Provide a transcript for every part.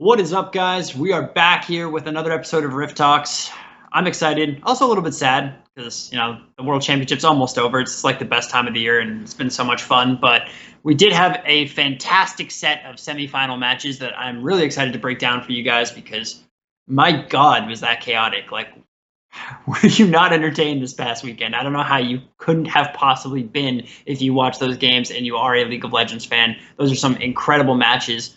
What is up, guys? We are back here with another episode of Rift Talks. I'm excited, also a little bit sad because, the World Championship's almost over. It's like the best time of the year and it's been so much fun. But we did have a fantastic set of semifinal matches that I'm really excited to break down for you guys because, my God, was that chaotic. Like, were you not entertained this past weekend? I don't know how you couldn't have possibly been if you watch those games and you are a League of Legends fan. Those are some incredible matches.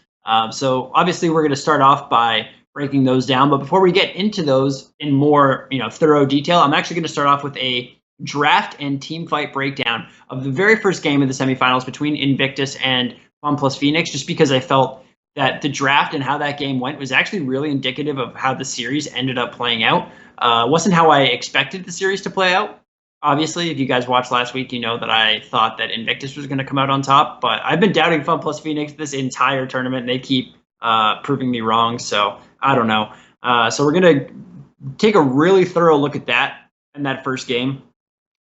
So obviously we're going to start off by breaking those down. But before we get into those in more thorough detail, I'm actually going to start off with a draft and team fight breakdown of the very first game of the semifinals between Invictus and FunPlus Phoenix, just because I felt that the draft and how that game went was actually really indicative of how the series ended up playing out. Wasn't how I expected the series to play out. Obviously, if you guys watched last week, you know that I thought that Invictus was going to come out on top, but I've been doubting FunPlus Phoenix this entire tournament, and they keep proving me wrong, so I don't know. So we're going to take a really thorough look at that in that first game,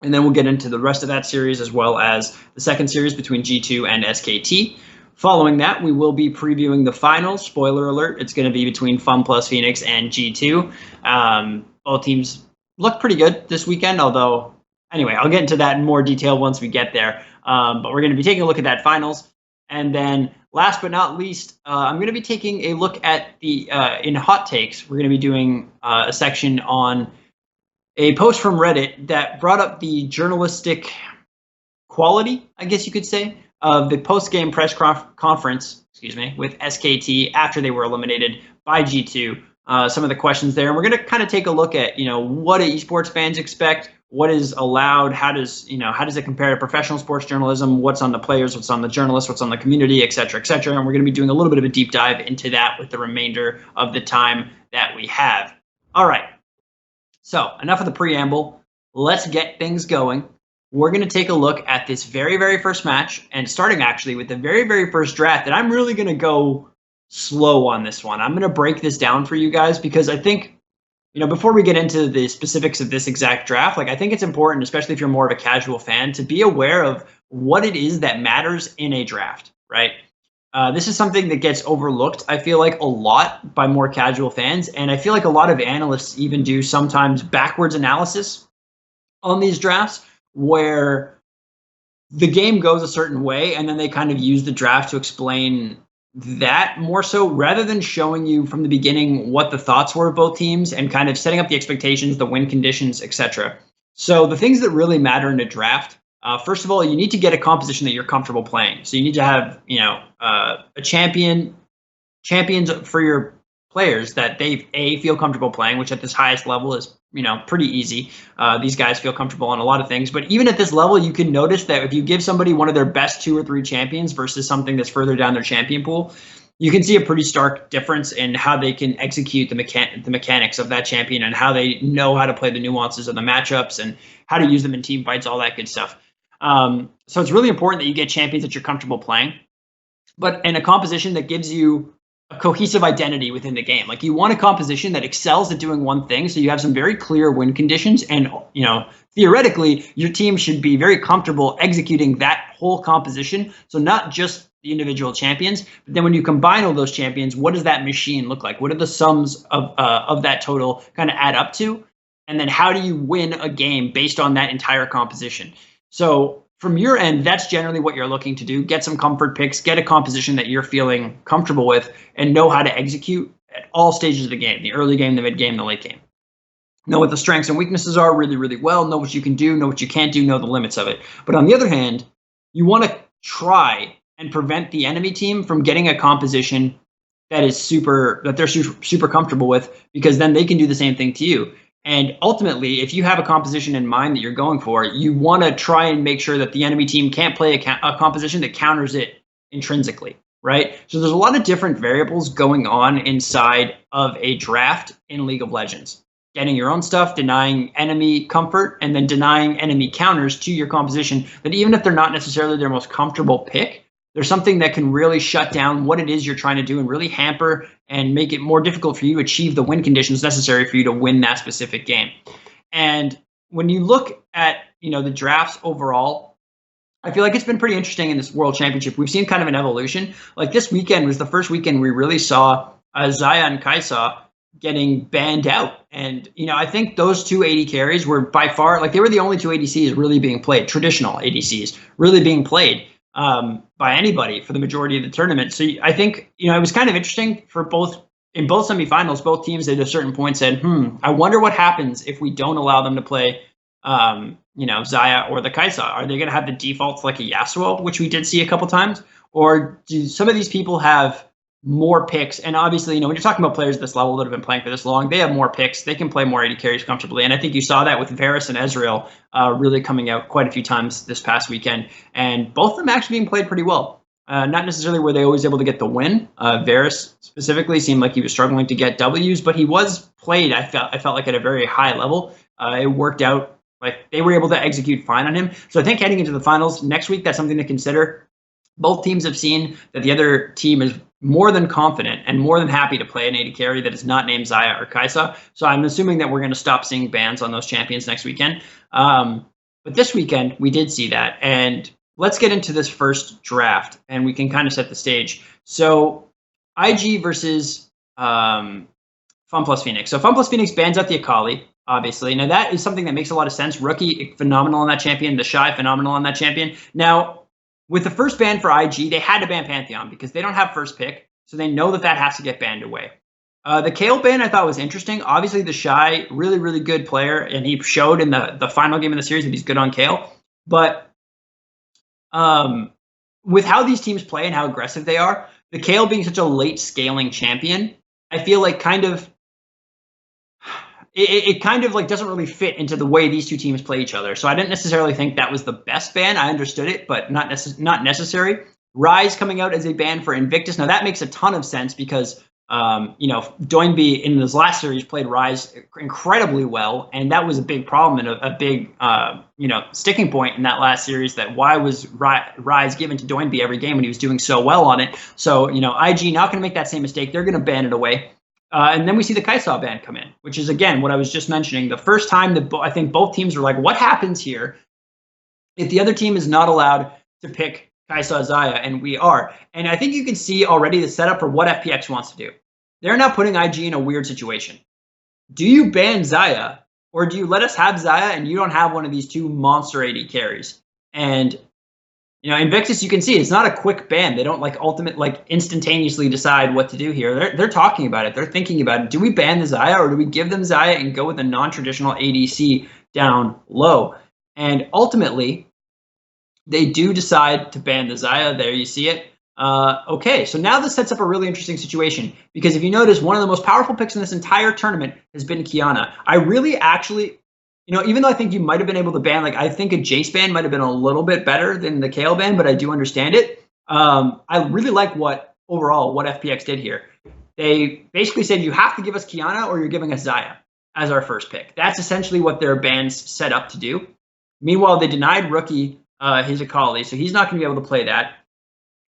and then we'll get into the rest of that series as well as the second series between G2 and SKT. Following that, we will be previewing the finals. Spoiler alert, it's going to be between FunPlus Phoenix and G2. Both teams look pretty good this weekend, although... Anyway, I'll get into that in more detail once we get there. But we're going to be taking a look at that finals. And then last but not least, I'm going to be taking a look at the in hot takes. We're going to be doing a section on a post from Reddit that brought up the journalistic quality, I guess you could say, of the post-game press conference, with SKT after they were eliminated by G2. Some of the questions there. And we're going to kind of take a look at, what do esports fans expect? What is allowed? How does it compare to professional sports journalism? What's on the players? What's on the journalists? What's on the community, et cetera, et cetera. And we're going to be doing a little bit of a deep dive into that with the remainder of the time that we have. All right. So enough of the preamble. Let's get things going. We're going to take a look at this very, very first match, and starting actually with the very, very first draft. And I'm really going to go slow on this one. I'm going to break this down for you guys because I think, before we get into the specifics of this exact draft, I think it's important, especially if you're more of a casual fan, to be aware of what it is that matters in a draft, right? This is something that gets overlooked, I feel like, a lot by more casual fans. And I feel like a lot of analysts even do sometimes backwards analysis on these drafts where the game goes a certain way and then they kind of use the draft to explain that more so, rather than showing you from the beginning what the thoughts were of both teams and kind of setting up the expectations, the win conditions, etc. So the things that really matter in a draft, first of all, you need to get a composition that you're comfortable playing. So you need to have, a champions for your players that they feel comfortable playing, which at this highest level is pretty easy. These guys feel comfortable on a lot of things, but even at this level, you can notice that if you give somebody one of their best 2 or 3 champions versus something that's further down their champion pool, you can see a pretty stark difference in how they can execute the mechanics of that champion and how they know how to play the nuances of the matchups and how to use them in team fights, all that good stuff. So it's really important that you get champions that you're comfortable playing, but in a composition that gives you a cohesive identity within the game. Like, you want a composition that excels at doing one thing, so you have some very clear win conditions, and theoretically your team should be very comfortable executing that whole composition. So not just the individual champions, but then when you combine all those champions, what does that machine look like? What are the sums of that total kind of add up to? And then how do you win a game based on that entire composition? So from your end, that's generally what you're looking to do. Get some comfort picks, get a composition that you're feeling comfortable with, and know how to execute at all stages of the game, the early game, the mid game, the late game. Know what the strengths and weaknesses are really, really well. Know what you can do, know what you can't do, know the limits of it. But on the other hand, you want to try and prevent the enemy team from getting a composition that they're super comfortable with, because then they can do the same thing to you. And ultimately, if you have a composition in mind that you're going for, you want to try and make sure that the enemy team can't play a composition that counters it intrinsically, right? So there's a lot of different variables going on inside of a draft in League of Legends. Getting your own stuff, denying enemy comfort, and then denying enemy counters to your composition that even if they're not necessarily their most comfortable pick, there's something that can really shut down what it is you're trying to do and really hamper and make it more difficult for you to achieve the win conditions necessary for you to win that specific game. And when you look at, the drafts overall, I feel like it's been pretty interesting in this World Championship. We've seen kind of an evolution. Like, this weekend was the first weekend we really saw Zaya and Kaisa getting banned out. And, I think those two AD carries were by far, like, they were the only two ADCs really being played, traditional ADCs really being played by anybody for the majority of the tournament. So I think, it was kind of interesting for in both semifinals, both teams at a certain point said, I wonder what happens if we don't allow them to play, Zaya or the Kaisa. Are they going to have the defaults like a Yasuo, which we did see a couple times? Or do some of these people have more picks? And obviously, when you're talking about players at this level that have been playing for this long, they have more picks. They can play more AD carries comfortably. And I think you saw that with Varus and Ezreal really coming out quite a few times this past weekend. And both of them actually being played pretty well. Not necessarily were they always able to get the win. Varus specifically seemed like he was struggling to get Ws, but he was played, I felt like, at a very high level. It worked out. Like, they were able to execute fine on him. So I think heading into the finals next week, that's something to consider. Both teams have seen that the other team is more than confident and more than happy to play an AD carry that is not named Zaya or Kaisa. So I'm assuming that we're going to stop seeing bans on those champions next weekend. But this weekend, we did see that. And let's get into this first draft, and we can kind of set the stage. So IG versus FunPlus Phoenix. So FunPlus Phoenix bans out the Akali, obviously. Now, that is something that makes a lot of sense. Rookie, phenomenal on that champion. The Shy, phenomenal on that champion. Now, with the first ban for IG, they had to ban Pantheon because they don't have first pick, so they know that has to get banned away. The Kayle ban I thought was interesting. Obviously, the Shy, really, really good player, and he showed in the final game of the series that he's good on Kayle. But with how these teams play and how aggressive they are, the Kayle being such a late scaling champion, I feel like it kind of like doesn't really fit into the way these two teams play each other. So I didn't necessarily think that was the best ban. I understood it, but not necessary. Ryze coming out as a ban for Invictus. Now that makes a ton of sense because Doinb in this last series played Ryze incredibly well, and that was a big problem and a big sticking point in that last series. That why was Ryze given to Doinb every game when he was doing so well on it? So IG not going to make that same mistake. They're going to ban it away. And then we see the Kai'Sa ban come in, which is, again, what I was just mentioning. The first time that I think both teams were like, what happens here if the other team is not allowed to pick Kai'Sa Zaya? And we are. And I think you can see already the setup for what FPX wants to do. They're now putting IG in a weird situation. Do you ban Zaya, or do you let us have Zaya and you don't have one of these two monster AD carries? And Invictus, you can see it's not a quick ban. They don't instantaneously decide what to do here. They're talking about it. They're thinking about it. Do we ban the Zaya, or do we give them Zaya and go with a non-traditional ADC down low? And ultimately, they do decide to ban the Zaya. There you see it. Okay, so now this sets up a really interesting situation, because if you notice, one of the most powerful picks in this entire tournament has been Qiyana. I really actually... even though I think you might have been able to ban, I think a Jace ban might have been a little bit better than the Kayle ban, but I do understand it. I really like what FPX did here. They basically said, you have to give us Qiyana or you're giving us Zaya as our first pick. That's essentially what their bans set up to do. Meanwhile, they denied Rookie his Akali, so he's not going to be able to play that.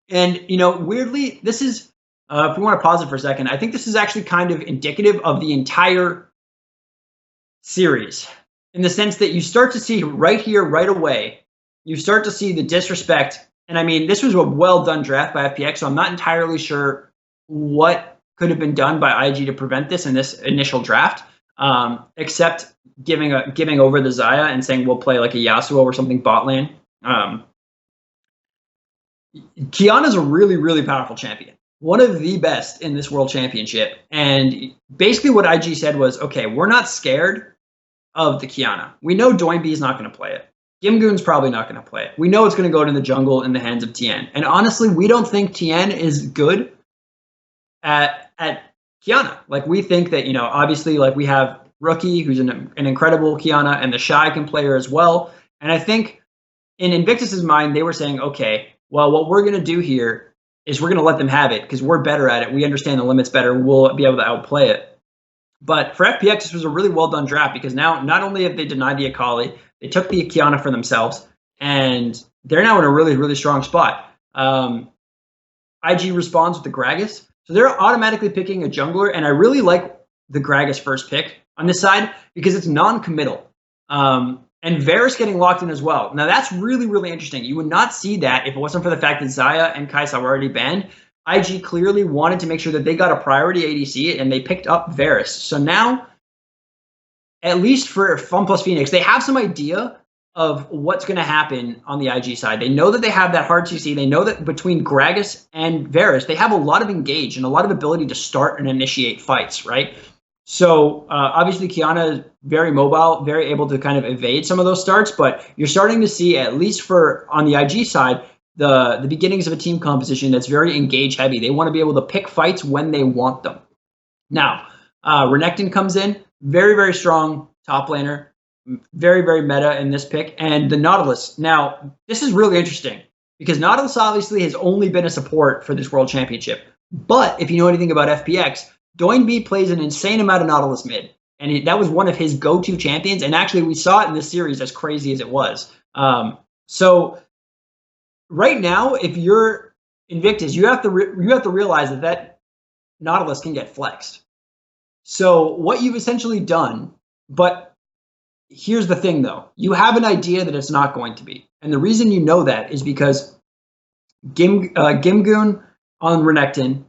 And, weirdly, this is, if we want to pause it for a second, I think this is actually kind of indicative of the entire series, in the sense that you start to see right here, right away, you start to see the disrespect. And I mean, this was a well-done draft by FPX, so I'm not entirely sure what could have been done by IG to prevent this in this initial draft, except giving over the Zaya and saying we'll play like a Yasuo or something bot lane. Qiyana's a really, really powerful champion. One of the best in this world championship. And basically what IG said was, okay, we're not scared of the Qiyana. We know Doinb is not going to play it. Gimgoon's probably not going to play it. We know it's going to go to the jungle in the hands of Tien. And honestly, we don't think Tien is good at Qiyana. We think that, obviously, we have Rookie, who's an incredible Qiyana, and the Shy can play her as well. And I think in Invictus's mind, they were saying, okay, well, what we're going to do here is we're going to let them have it because we're better at it. We understand the limits better. We'll be able to outplay it. But for FPX, this was a really well-done draft, because now not only have they denied the Akali, they took the Qiyana for themselves, and they're now in a really, really strong spot. IG responds with the Gragas, so they're automatically picking a jungler, and I really like the Gragas first pick on this side because it's non-committal. And Varus getting locked in as well. Now, that's really, really interesting. You would not see that if it wasn't for the fact that Zaya and Kai'Sa were already banned. IG clearly wanted to make sure that they got a priority ADC, and they picked up Varus. So now, at least for FunPlus Phoenix, they have some idea of what's going to happen on the IG side. They know that they have that hard CC. They know that between Gragas and Varus, they have a lot of engage and a lot of ability to start and initiate fights, right? So obviously Qiyana is very mobile, very able to kind of evade some of those starts, but you're starting to see, at least for on the IG side, the beginnings of a team composition that's very engage heavy. They want to be able to pick fights when they want them. Now, Renekton comes in, very, very strong top laner, very, very meta in this pick. And the Nautilus. Now, this is really interesting because Nautilus obviously has only been a support for this World Championship. But if you know anything about FPX, Doinb plays an insane amount of Nautilus mid. And that was one of his go-to champions. And actually, we saw it in this series, as crazy as it was. So right now, if you're Invictus, you have to realize that Nautilus can get flexed. So what you've essentially done, but here's the thing though, you have an idea that it's not going to be. And the reason you know that is because Gimgoon on Renekton,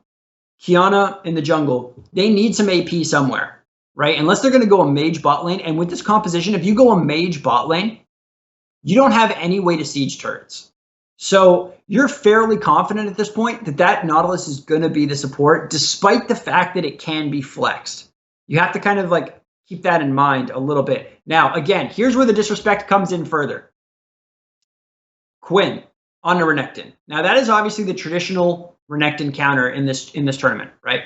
Qiyana in the jungle, they need some AP somewhere, right? Unless they're going to go a mage bot lane. And with this composition, if you go a mage bot lane, you don't have any way to siege turrets. So you're fairly confident at this point that Nautilus is going to be the support, despite the fact that it can be flexed. You have to kind of like keep that in mind a little bit. Now, again, here's where the disrespect comes in further. Quinn on the Renekton. Now, that is obviously the traditional Renekton counter in this tournament, right?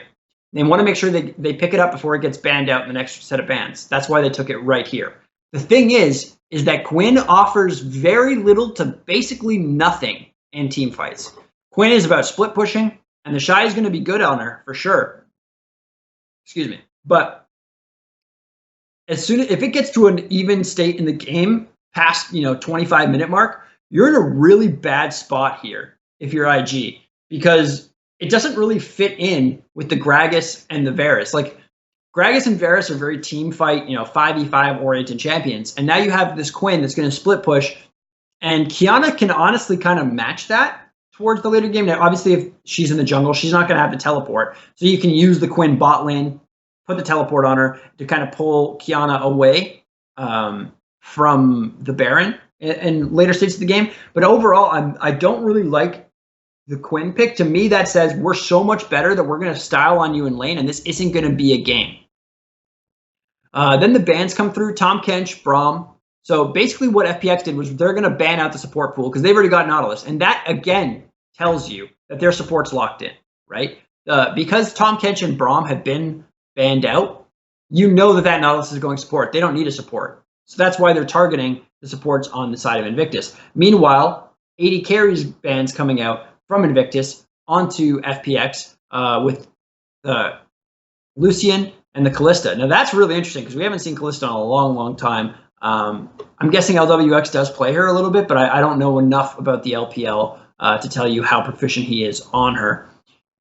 They want to make sure they pick it up before it gets banned out in the next set of bans. That's why they took it right here. The thing is that Quinn offers very little to basically nothing in team fights. Quinn is about split pushing, and the Shy is going to be good on her for sure. Excuse me. But if it gets to an even state in the game past 25-minute mark, you're in a really bad spot here if you're IG, because it doesn't really fit in with the Gragas and the Varus. Like, Gragas and Varus are very team fight, 5v5 oriented champions. And now you have this Quinn that's going to split push. And Qiyana can honestly kind of match that towards the later game. Now, obviously, if she's in the jungle, she's not going to have the teleport. So you can use the Quinn bot lane, put the teleport on her to kind of pull Qiyana away from the Baron in later stages of the game. But overall, I don't really like the Quinn pick. To me, that says we're so much better that we're going to style on you in lane, and this isn't going to be a game. Then the bans come through, Tahm Kench, Braum. So basically what FPX did was they're going to ban out the support pool because they've already got Nautilus. And that, again, tells you that their support's locked in, right? Because Tahm Kench and Braum have been banned out, you know that Nautilus is going support. They don't need a support. So that's why they're targeting the supports on the side of Invictus. Meanwhile, AD carries bans coming out from Invictus onto FPX with Lucian and the Kalista. Now that's really interesting because we haven't seen Kalista in a long, long time. I'm guessing LWX does play her a little bit, but I don't know enough about the LPL to tell you how proficient he is on her.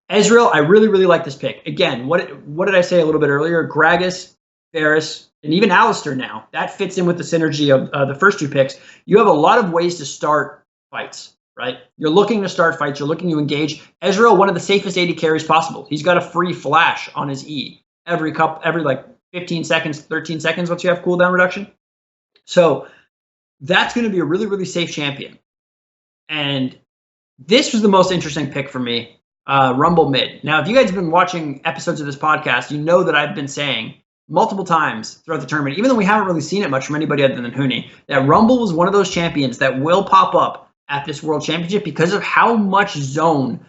Ezreal, I really, really like this pick. Again, what did I say a little bit earlier? Gragas, Varus, and even Alistar now. That fits in with the synergy of the first two picks. You have a lot of ways to start fights, right? You're looking to start fights. You're looking to engage. Ezreal, one of the safest AD carries possible. He's got a free flash on his E every like 15 seconds, 13 seconds once you have cooldown reduction. So that's going to be a really, really safe champion. And this was the most interesting pick for me, Rumble mid. Now, if you guys have been watching episodes of this podcast, you know that I've been saying multiple times throughout the tournament, even though we haven't really seen it much from anybody other than Huni, that Rumble was one of those champions that will pop up at this World Championship because of how much zoning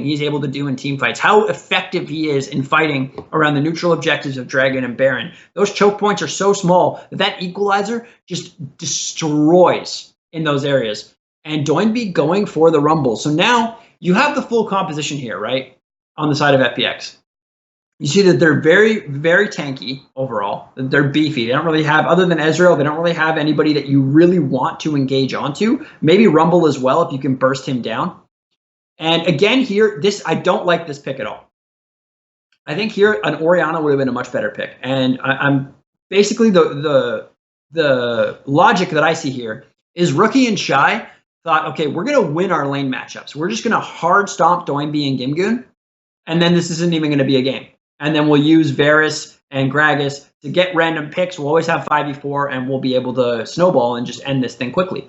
he's able to do in team fights, how effective he is in fighting around the neutral objectives of Dragon and Baron. Those choke points are so small that equalizer just destroys in those areas. And Doinb going for the Rumble. So now you have the full composition here, right, on the side of FPX. You see that they're very, very tanky overall. They're beefy. They don't really have, other than Ezreal, they don't really have anybody that you really want to engage onto. Maybe Rumble as well if you can burst him down. And again here, I don't like this pick at all. I think here an Orianna would have been a much better pick. And I'm basically the logic that I see here is Rookie and Shy thought, okay, we're going to win our lane matchups. We're just going to hard stomp Doinb and Gimgoon, and then this isn't even going to be a game. And then we'll use Varus and Gragas to get random picks. We'll always have 5v4, and we'll be able to snowball and just end this thing quickly.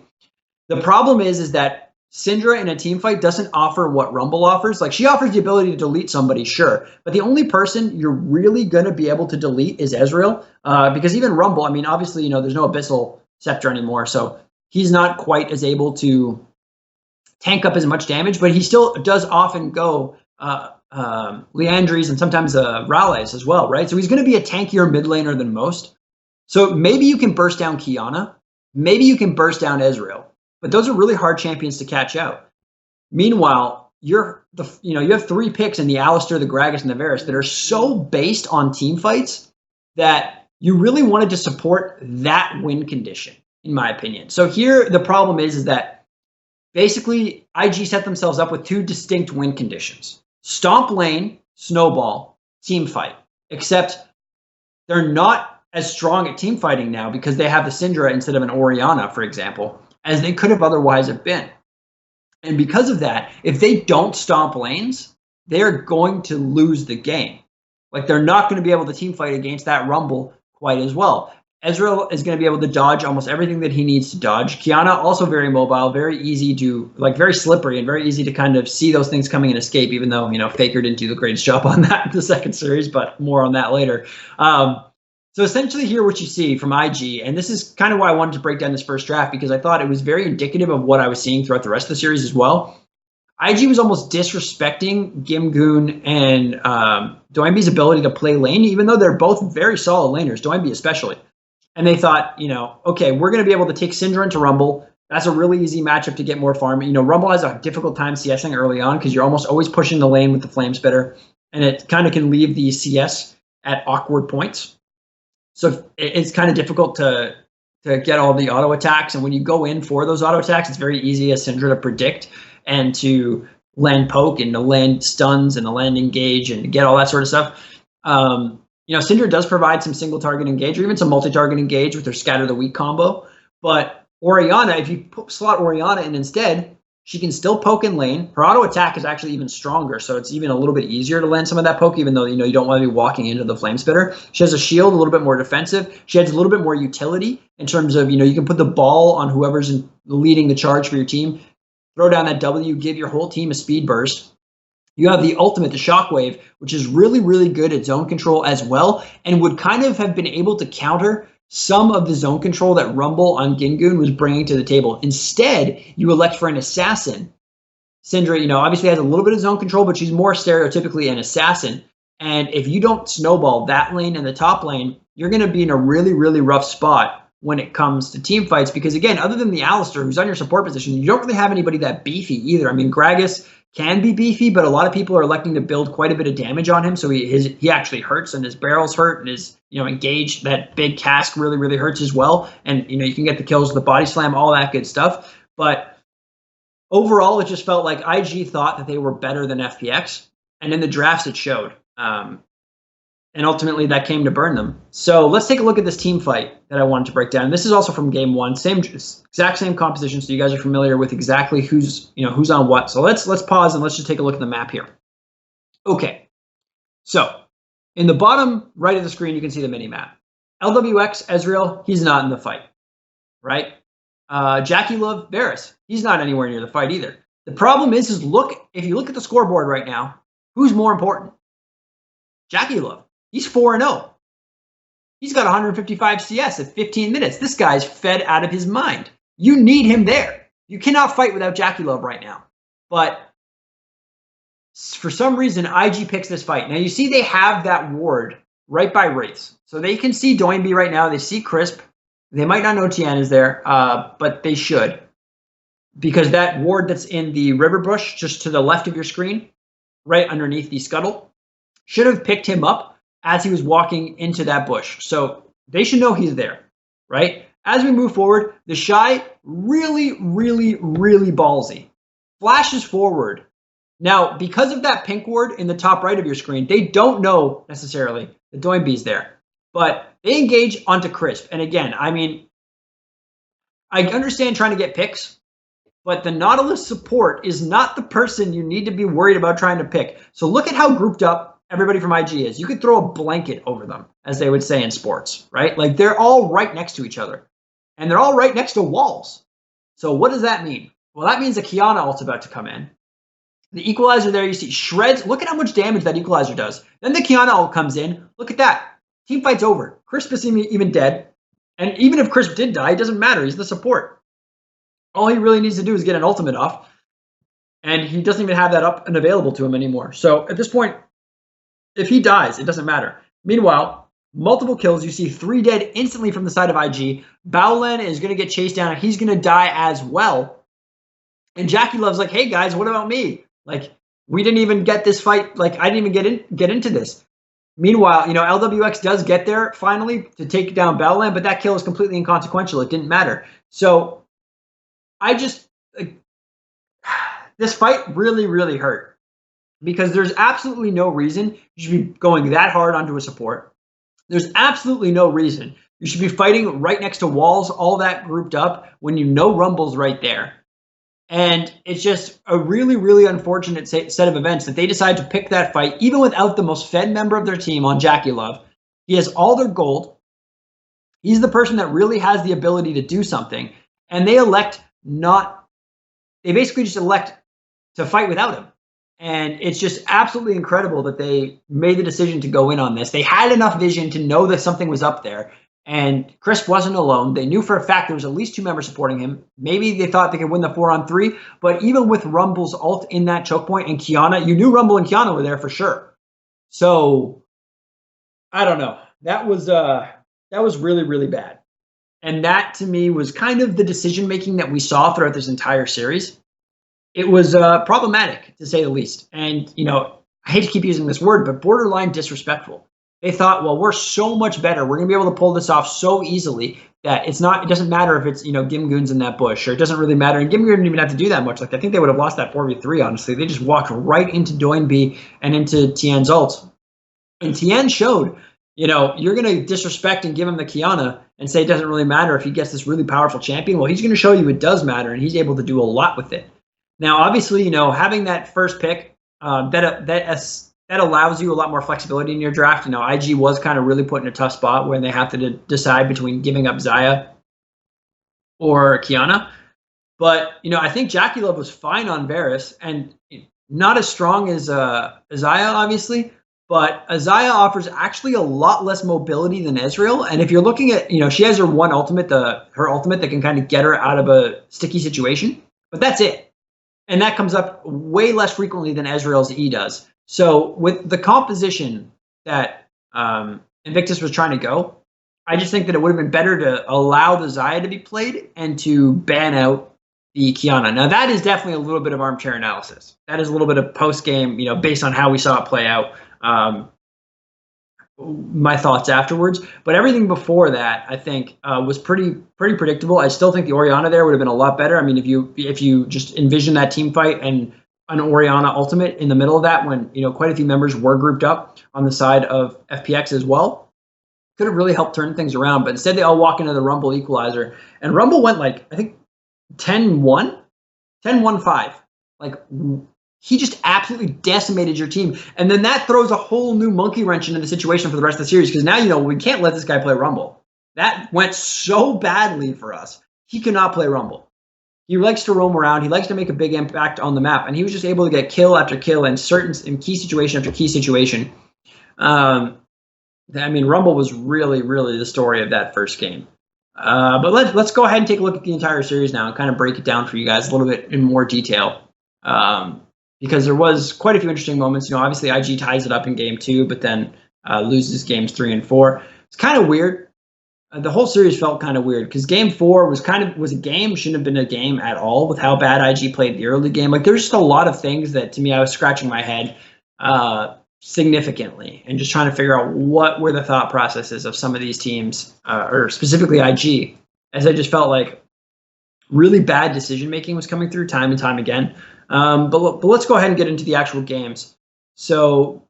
The problem is that Syndra in a team fight doesn't offer what Rumble offers. Like, she offers the ability to delete somebody, sure, but the only person you're really going to be able to delete is Ezreal, because even Rumble, I mean, obviously, there's no Abyssal Scepter anymore, so he's not quite as able to tank up as much damage, but he still does often go Liandry's and sometimes Rallies as well, right? So he's going to be a tankier mid laner than most. So maybe you can burst down Qiyana, maybe you can burst down Ezreal, but those are really hard champions to catch out. Meanwhile, you have 3 picks in the Alistar, the Gragas, and the Varus that are so based on team fights that you really wanted to support that win condition, in my opinion. So here the problem is that basically IG set themselves up with 2 distinct win conditions. Stomp lane, snowball, team fight. Except they're not as strong at team fighting now because they have the Syndra instead of an Orianna, for example, as they could have otherwise have been. And because of that, if they don't stomp lanes, they're going to lose the game. Like, they're not going to be able to team fight against that Rumble quite as well. Ezreal is going to be able to dodge almost everything that he needs to dodge. Qiyana, also very mobile, very easy to, very slippery and very easy to kind of see those things coming and escape, even though, Faker didn't do the greatest job on that in the second series, but more on that later. So essentially here what you see from IG, and this is kind of why I wanted to break down this first draft, because I thought it was very indicative of what I was seeing throughout the rest of the series as well. IG was almost disrespecting Gimgoon and Doinb's ability to play lane, even though they're both very solid laners, Doinb especially. And they thought, okay, we're going to be able to take Syndra into Rumble. That's a really easy matchup to get more farm. Rumble has a difficult time CSing early on because you're almost always pushing the lane with the Flame Spitter, and it kind of can leave the CS at awkward points. So it's kind of difficult to get all the auto attacks. And when you go in for those auto attacks, it's very easy as Syndra to predict and to land poke and to land stuns and to land engage and to get all that sort of stuff. Syndra does provide some single target engage or even some multi-target engage with their Scatter the Weak combo. But Orianna, if you slot Orianna in instead, she can still poke in lane. Her auto attack is actually even stronger, so it's even a little bit easier to land some of that poke, even though you don't want to be walking into the Flame Spitter. She has a shield, a little bit more defensive. She has a little bit more utility in terms of, you can put the ball on whoever's leading the charge for your team, throw down that W, give your whole team a speed burst. You have the ultimate, the Shockwave, which is really, really good at zone control as well, and would kind of have been able to counter some of the zone control that Rumble on Gimgoon was bringing to the table. Instead, you elect for an assassin. Syndra, obviously has a little bit of zone control, but she's more stereotypically an assassin. And if you don't snowball that lane and the top lane, you're going to be in a really, really rough spot when it comes to team fights. Because again, other than the Alistar, who's on your support position, you don't really have anybody that beefy either. I mean, Gragas can be beefy, but a lot of people are electing to build quite a bit of damage on him, so he actually hurts, and his barrels hurt, and his engage, that big cask really, really hurts as well. And you can get the kills with the body slam, all that good stuff. But overall, it just felt like IG thought that they were better than FPX, and in the drafts it showed. And ultimately that came to burn them. So let's take a look at this team fight that I wanted to break down. This is also from game 1, exact same composition, so you guys are familiar with exactly who's on what. So let's pause and let's just take a look at the map here. Okay, so in the bottom right of the screen, you can see the mini map. LWX Ezreal, he's not in the fight, right? JackeyLove Varus, he's not anywhere near the fight either. The problem is if you look at the scoreboard right now, who's more important? JackeyLove. He's 4-0. He's got 155 CS at 15 minutes. This guy's fed out of his mind. You need him there. You cannot fight without JackeyLove right now. But for some reason, IG picks this fight. Now, you see they have that ward right by Wraiths. So they can see Doinb right now. They see Crisp. They might not know Tian is there, but they should. Because that ward that's in the river bush, just to the left of your screen, right underneath the scuttle, should have picked him up as he was walking into that bush. So they should know he's there, right? As we move forward, the Shy really, really, really ballsy. Flashes forward. Now, because of that pink ward in the top right of your screen, they don't know necessarily that Doinb's there. But they engage onto Crisp. And again, I mean, I understand trying to get picks, But the Nautilus support is not the person you need to be worried about trying to pick. So look at how grouped up everybody from IG is. You could throw a blanket over them, as they would say in sports, right? Like they're all right next to each other. And they're all right next to walls. So what does that mean? Well, that means the Qiyana ult's about to come in. The equalizer there, you see shreds. Look at how much damage that equalizer does. Then the Qiyana ult comes in. Look at that. Team fight's over. Crisp isn't even dead. And even if Crisp did die, it doesn't matter. He's the support. All he really needs to do is get an ultimate off. And he doesn't even have that up and available to him anymore. So at this point, if he dies, it doesn't matter. Meanwhile, multiple kills. You see 3 dead instantly from the side of IG. Baolen is going to get chased down, and he's going to die as well. And JackeyLove's like, hey, guys, what about me? Like, we didn't even get this fight. Like, I didn't even get into this. Meanwhile, you know, LWX does get there finally to take down Baolen, but that kill is completely inconsequential. It didn't matter. So I just, like, this fight really, really hurt because there's absolutely no reason you should be going that hard onto a support. There's absolutely no reason you should be fighting right next to walls, all that grouped up when you know Rumble's right there. And it's just a really, really unfortunate set of events that they decide to pick that fight, even without the most fed member of their team on JackeyLove. He has all their gold. He's the person that really has the ability to do something. And they basically just elect to fight without him. And it's just absolutely incredible that they made the decision to go in on this. They had enough vision to know that something was up there. And Crisp wasn't alone. They knew for a fact there was at least 2 members supporting him. Maybe they thought they could win the 4-on-3. But even with Rumble's ult in that choke point and Qiyana, you knew Rumble and Qiyana were there for sure. So, I don't know. That was really, really bad. And that, to me, was kind of the decision-making that we saw throughout this entire series. It was problematic, to say the least. And, you know, I hate to keep using this word, but borderline disrespectful. They thought, well, we're so much better. We're going to be able to pull this off so easily that it doesn't matter if it's, you know, Gimgoon's in that bush, or it doesn't really matter. And Gimgoon didn't even have to do that much. Like, I think they would have lost that 4v3, honestly. They just walked right into Doinb and into Tien's ult. And Tien showed, you know, you're going to disrespect and give him the Qiyana and say it doesn't really matter if he gets this really powerful champion. Well, he's going to show you it does matter, and he's able to do a lot with it. Now, obviously, you know, having that first pick, that allows you a lot more flexibility in your draft. You know, IG was kind of really put in a tough spot when they have to decide between giving up Xayah or Qiyana. But, you know, I think JackeyLove was fine on Varus, and not as strong as Xayah, obviously. But Xayah offers actually a lot less mobility than Ezreal. And if you're looking at, you know, she has her one ultimate, her ultimate that can kind of get her out of a sticky situation. But that's it. And that comes up way less frequently than Ezreal's E does. So with the composition that Invictus was trying to go, I just think that it would have been better to allow the Xayah to be played and to ban out the Qiyana. Now, that is definitely a little bit of armchair analysis. That is a little bit of post-game, you know, based on how we saw it play out. My thoughts afterwards. But everything before that, I think, was pretty predictable. I still think the Orianna there would have been a lot better. I mean, if you just envision that team fight and an Orianna ultimate in the middle of that, when, you know, quite a few members were grouped up on the side of FPX as well, could have really helped turn things around. But instead, they all walk into the Rumble equalizer, and Rumble went, like, I think 10-1, 10-1-5. Like, he just absolutely decimated your team. And then that throws a whole new monkey wrench into the situation for the rest of the series, because now, you know, we can't let this guy play Rumble. That went so badly for us. He cannot play Rumble. He likes to roam around. He likes to make a big impact on the map. And he was just able to get kill after kill in key situation after key situation. I mean, Rumble was really, really the story of that first game. But let's go ahead and take a look at the entire series now and kind of break it down for you guys a little bit in more detail. Because there was quite a few interesting moments. You know, obviously IG ties it up in game 2, but then loses games 3 and 4. It's kind of weird. The whole series felt kind of weird because game 4 was a game, shouldn't have been a game at all with how bad IG played the early game. Like, there's just a lot of things that, to me, I was scratching my head significantly and just trying to figure out what were the thought processes of some of these teams, or specifically IG, as I just felt like really bad decision making was coming through time and time again. But let's go ahead and get into the actual games. So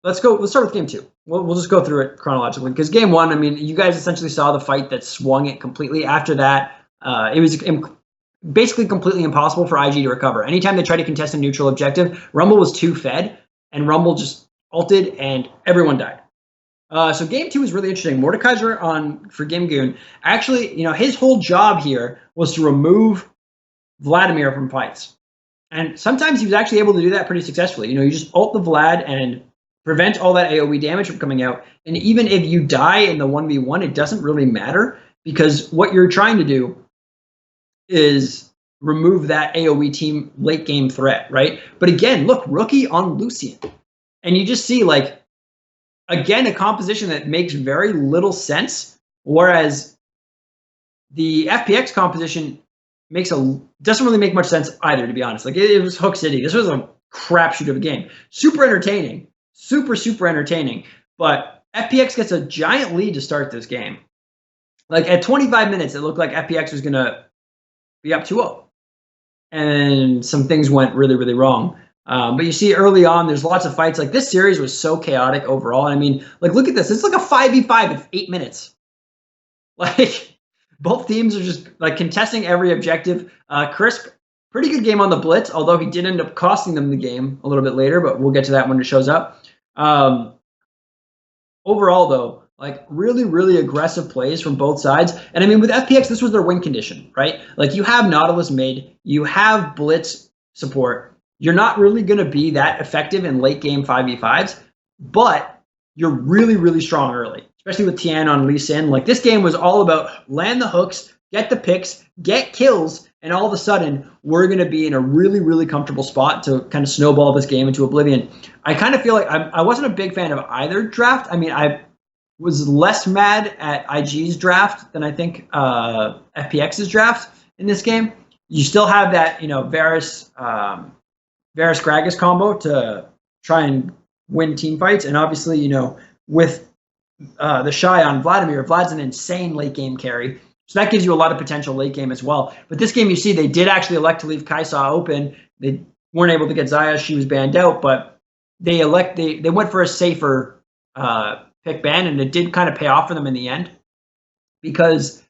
let's start with game 2. We'll just go through it chronologically, because game 1, I mean, you guys essentially saw the fight that swung it completely. After that, It was basically completely impossible for IG to recover. Anytime they tried to contest a neutral objective, Rumble was too fed, and Rumble just ulted, and everyone died. So game 2 is really interesting. Mordekaiser for Gimgoon, actually, his whole job here was to remove Vladimir from fights. And sometimes he was actually able to do that pretty successfully. You just ult the Vlad and prevent all that AoE damage from coming out. And even if you die in the 1v1, it doesn't really matter, because what you're trying to do is remove that AoE team late game threat, right? But again, look, rookie on Lucian. And you just see, again, a composition that makes very little sense, whereas the FPX composition doesn't really make much sense either, to be honest. It was Hook City. This was a crapshoot of a game. Super entertaining. Super entertaining. But FPX gets a giant lead to start this game. At 25 minutes, it looked like FPX was going to be up 2-0. And some things went really, really wrong. But you see early on, there's lots of fights. This series was so chaotic overall. I mean, look at this. It's like a 5v5 in 8 minutes. Both teams are just contesting every objective. Crisp, pretty good game on the Blitz, although he did end up costing them the game a little bit later, but we'll get to that when it shows up. Overall, though, really, really aggressive plays from both sides. And I mean, with FPX, this was their win condition, right? You have Nautilus mid, you have Blitz support. You're not really going to be that effective in late game 5v5s, but you're really, really strong early, especially with Tian on Lee Sin. This game was all about land the hooks, get the picks, get kills, and all of a sudden, we're going to be in a really, really comfortable spot to kind of snowball this game into oblivion. I kind of feel like I wasn't a big fan of either draft. I mean, I was less mad at IG's draft than I think FPX's draft in this game. You still have that, Varus Gragas combo to try and win team fights. And obviously, with the Shy on Vladimir, Vlad's an insane late game carry. So that gives you a lot of potential late game as well. But this game, you see, they did actually elect to leave Kai'Sa open. They weren't able to get Xayah. She was banned out, but they went for a safer pick ban, and it did kind of pay off for them in the end, because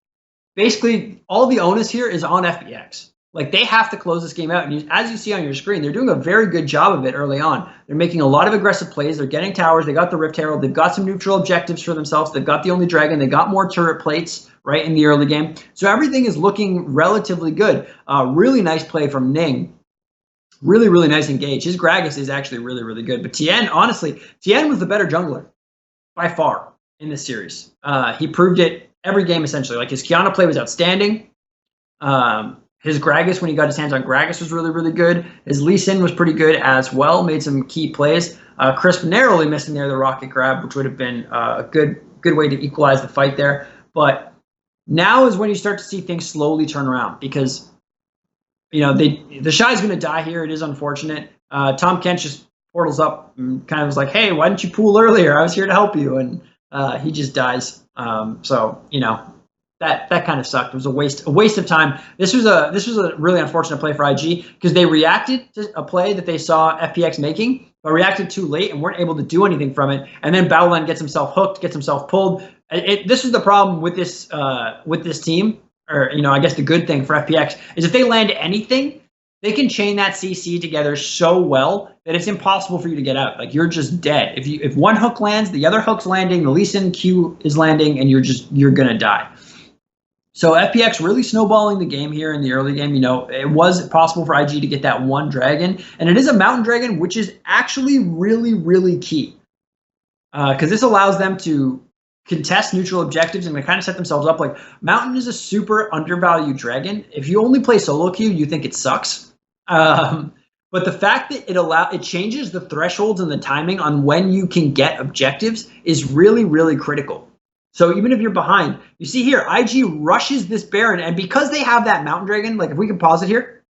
basically all the onus here is on FPX. They have to close this game out. And as you see on your screen, they're doing a very good job of it early on. They're making a lot of aggressive plays. They're getting towers. They got the Rift Herald. They've got some neutral objectives for themselves. They've got the only dragon. They got more turret plates, right, in the early game. So everything is looking relatively good. Really nice play from Ning. Really, really nice engage. His Gragas is actually really, really good. But Tian, honestly, Tian was the better jungler by far in this series. He proved it every game, essentially. His Kiana play was outstanding. His Gragas, when he got his hands on Gragas, was really, really good. His Lee Sin was pretty good as well, made some key plays. Crisp narrowly missing there the rocket grab, which would have been a good way to equalize the fight there. But now is when you start to see things slowly turn around, because the Shy's going to die here. It is unfortunate. Tom Kent just portals up and kind of was like, hey, why didn't you pool earlier? I was here to help you. And he just dies. That kind of sucked. It was a waste of time. This was a really unfortunate play for IG, because they reacted to a play that they saw FPX making, but reacted too late and weren't able to do anything from it. And then Battleland gets himself hooked, gets himself pulled. This is the problem with this team, or I guess the good thing for FPX is if they land anything, they can chain that CC together so well that it's impossible for you to get out. You're just dead. If one hook lands, the other hook's landing, the Lee Sin Q is landing, and you're gonna die. So FPX really snowballing the game here in the early game. It was possible for IG to get that one dragon, and it is a mountain dragon, which is actually really, really key, because this allows them to contest neutral objectives and they kind of set themselves up. Mountain is a super undervalued dragon. If you only play solo queue, you think it sucks. But the fact that it changes the thresholds and the timing on when you can get objectives is really, really critical. So even if you're behind, you see here, IG rushes this Baron, and because they have that mountain dragon, if we can pause it here,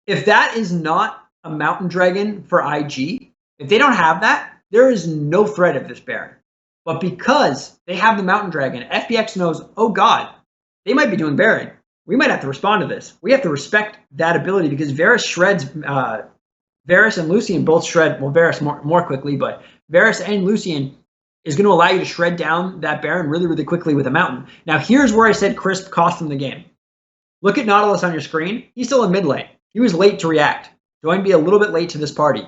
if that is not a mountain dragon for IG, if they don't have that, there is no threat of this Baron. But because they have the mountain dragon, FPX knows, oh God, they might be doing Baron. We might have to respond to this. We have to respect that ability, because Varus shreds, Varus and Lucian both shred, well, Varus more quickly, but Varus and Lucian is going to allow you to shred down that Baron really, really quickly with a mountain. Now, here's where I said Crisp cost them the game. Look at Nautilus on your screen. He's still in mid lane. He was late to react. Join be a little bit late to this party.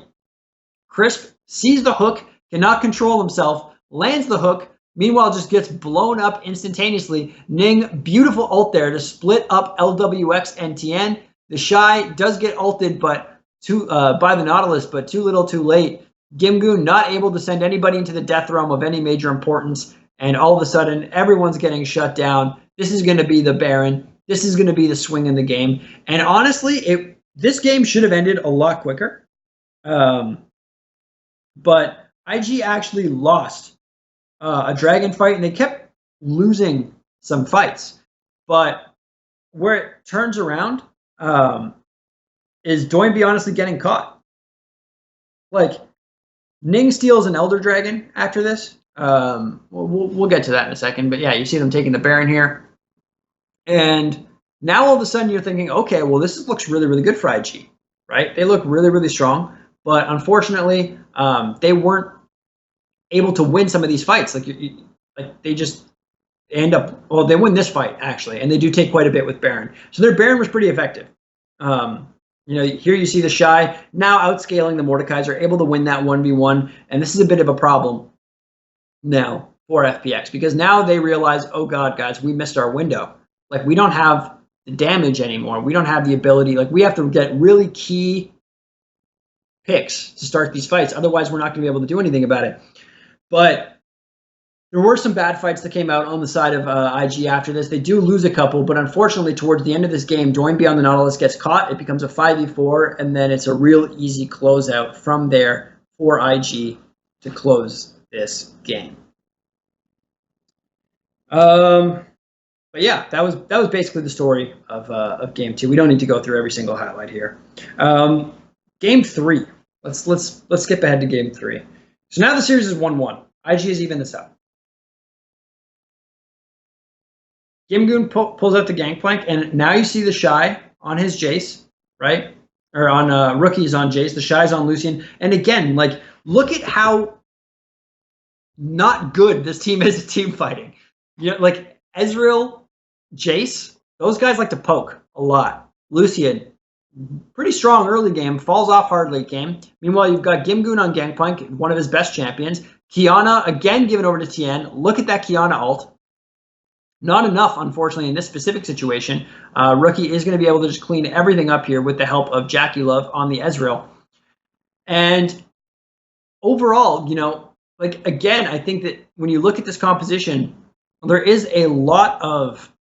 Crisp sees the hook, cannot control himself, lands the hook, meanwhile just gets blown up instantaneously. Ning, beautiful ult there to split up LWX and TN. The Shy does get ulted but by the Nautilus, but too little too late. Gimgoon not able to send anybody into the death realm of any major importance, and all of a sudden everyone's getting shut down. This is going to be the Baron. This is going to be the swing in the game. And honestly, this game should have ended a lot quicker. But IG actually lost a dragon fight, and they kept losing some fights. But where it turns around is Doinby honestly getting caught. Like, Ning steals an Elder Dragon after this. We'll get to that in a second. But yeah, you see them taking the Baron here. And now all of a sudden you're thinking, okay, well, this looks really, really good for IG, right? They look really, really strong. But unfortunately, they weren't able to win some of these fights. Like they just end up, well, they win this fight actually, and they do take quite a bit with Baron. So their Baron was pretty effective. Here you see the Shy now outscaling the Mordekaiser, able to win that 1v1, and this is a bit of a problem now for FPX because now they realize, oh God, guys, we missed our window. Like, we don't have the damage anymore. We don't have the ability. Like, we have to get really key picks to start these fights. Otherwise, we're not going to be able to do anything about it. But there were some bad fights that came out on the side of IG after this. They do lose a couple, but unfortunately, towards the end of this game, Doinby on the Nautilus gets caught. It becomes a 5v4, and then it's a real easy closeout from there for IG to close this game. But yeah, that was basically the story of game 2. We don't need to go through every single highlight here. Game 3. Let's skip ahead to game 3. So now the series is 1-1. IG is even this up. Gimgoon pulls out the Gangplank, and now you see the Shy on his Jace, right? Or on Rookie's on Jace. The Shy's on Lucian. And again, like, look at how not good this team is at team fighting. You know, like Ezreal, Jace, those guys like to poke a lot. Lucian, pretty strong early game, falls off hard late game. Meanwhile, you've got Gimgoon on Gangplank, one of his best champions. Kiana, again, given over to Tien. Look at that Kiana ult. Not enough, unfortunately, in this specific situation. Rookie is going to be able to just clean everything up here with the help of JackeyLove on the Ezreal. And overall, like, again, I think that when you look at this composition, there is a lot of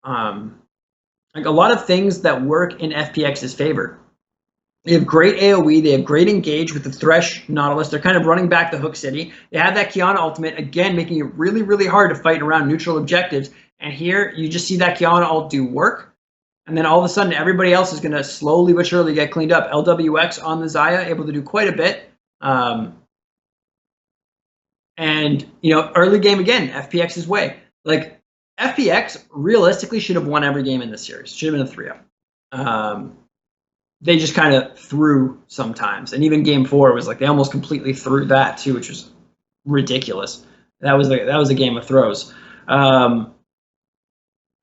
things that work in FPX's favor. They have great AoE. They have great engage with the Thresh Nautilus. They're kind of running back the Hook City. They have that Kiana ultimate, again, making it really, really hard to fight around neutral objectives. And here, you just see that Kiana ult do work. And then all of a sudden, everybody else is going to slowly but surely get cleaned up. LWX on the Xayah, able to do quite a bit. And, early game again, FPX's way. Like, FPX realistically should have won every game in this series. Should have been a 3-0. They just kind of threw sometimes. And even game 4 was like they almost completely threw that too, which was ridiculous. That was a game of throws.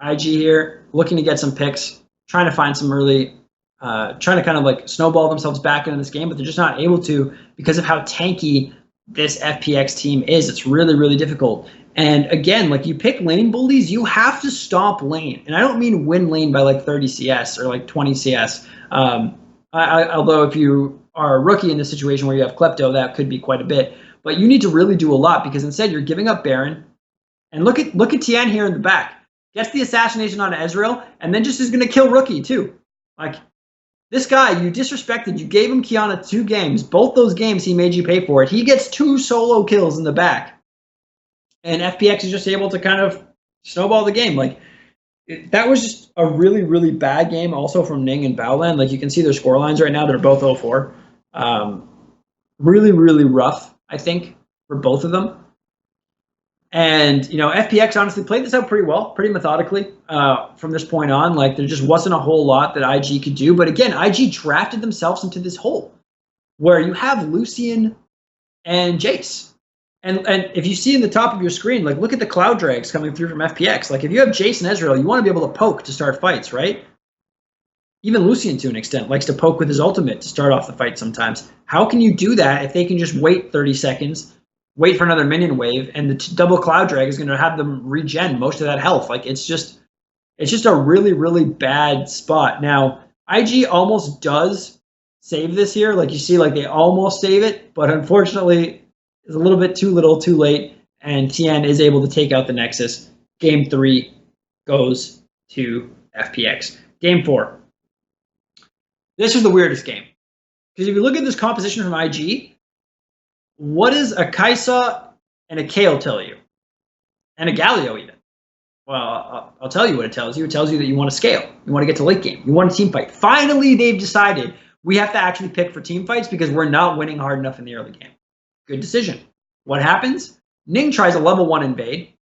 IG here, looking to get some picks, trying to find some early, trying to kind of like snowball themselves back into this game, but they're just not able to because of how tanky this FPX team is. It's really, really difficult. And again, like, you pick lane bullies, you have to stomp lane. And I don't mean win lane by like 30 CS or like 20 CS. Although if you are a rookie in this situation where you have Klepto, that could be quite a bit. But you need to really do a lot because instead you're giving up Baron. And look at Tien here in the back. Gets the assassination on Ezreal, and then just is going to kill Rookie too. Like, this guy, you disrespected. You gave him Kiana 2 games. Both those games he made you pay for it. He gets 2 solo kills in the back. And FPX is just able to kind of snowball the game. Like, that was just a really, really bad game also from Ning and Baolan. Like, you can see their score lines right now. They're both 0-4. Really, really rough, I think, for both of them. And, FPX honestly played this out pretty well, pretty methodically from this point on. Like, there just wasn't a whole lot that IG could do. But again, IG drafted themselves into this hole where you have Lucian and Jace. And if you see in the top of your screen, like, look at the cloud drags coming through from FPX. Like, if you have Jace and Ezreal, you want to be able to poke to start fights, right? Even Lucian, to an extent, likes to poke with his ultimate to start off the fight sometimes. How can you do that if they can just wait 30 seconds, wait for another minion wave, and the double Cloud Drag is going to have them regen most of that health? Like, it's just a really, really bad spot. Now, IG almost does save this here. Like, you see, like, they almost save it, but unfortunately, it's a little bit too little, too late, and Tien is able to take out the Nexus. Game 3 goes to FPX. Game 4. This is the weirdest game. Because if you look at this composition from IG, what does a Kai'Sa and a Kayle tell you? And a Galio even. Well, I'll tell you what it tells you. It tells you that you want to scale. You want to get to late game. You want a team fight. Finally, they've decided we have to actually pick for team fights because we're not winning hard enough in the early game. Good decision. What happens? Ning tries a level 1 invade.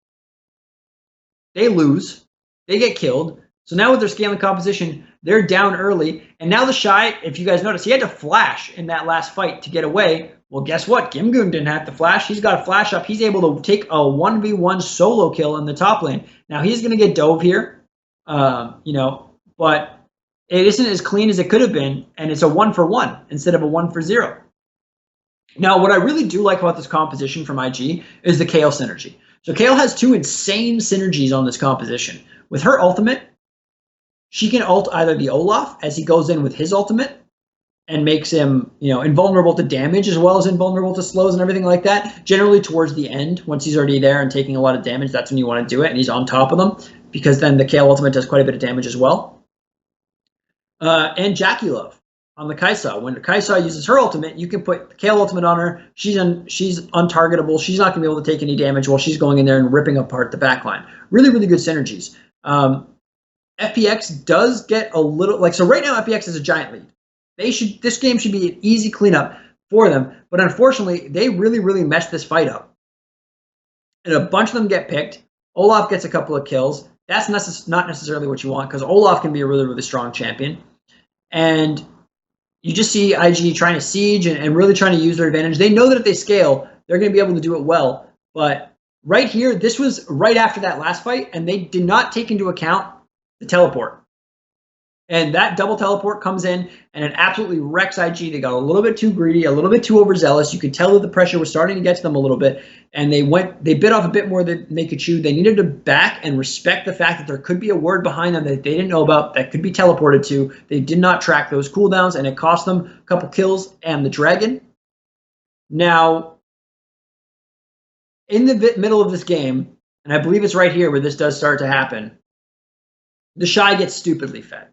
They lose. They get killed. So now with their scaling composition, they're down early. And now the Shy, if you guys notice, he had to flash in that last fight to get away. Well, guess what? Gimgoon didn't have to flash. He's got a flash up. He's able to take a 1v1 solo kill in the top lane. Now, he's going to get dove here, but it isn't as clean as it could have been, and it's a 1-for-1 instead of a 1-for-0. Now, what I really do like about this composition from IG is the Kayle synergy. So Kayle has 2 insane synergies on this composition. With her ultimate, she can ult either the Olaf as he goes in with his ultimate and makes him, invulnerable to damage as well as invulnerable to slows and everything like that. Generally towards the end, once he's already there and taking a lot of damage, that's when you want to do it, and he's on top of them because then the Kayle ultimate does quite a bit of damage as well. And JackeyLove on the Kai'Sa. When Kai'Sa uses her ultimate, you can put the Kayle ultimate on her. She's untargetable. She's not going to be able to take any damage while she's going in there and ripping apart the backline. Really, really good synergies. FPX does get a little so right now FPX is a giant lead. This game should be an easy cleanup for them, but unfortunately they really, really messed this fight up. And a bunch of them get picked. Olaf gets a couple of kills. That's not necessarily what you want because Olaf can be a really, really strong champion. And you just see IG trying to siege and really trying to use their advantage. They know that if they scale, they're going to be able to do it well. But right here, this was right after that last fight, and they did not take into account the teleport. And that double teleport comes in, and it absolutely wrecks IG. They got a little bit too greedy, a little bit too overzealous. You could tell that the pressure was starting to get to them a little bit, and they bit off a bit more than they could chew. They needed to back and respect the fact that there could be a ward behind them that they didn't know about that could be teleported to. They did not track those cooldowns, and it cost them a couple kills and the dragon. Now, in the middle of this game, and I believe it's right here where this does start to happen, the Shy gets stupidly fed.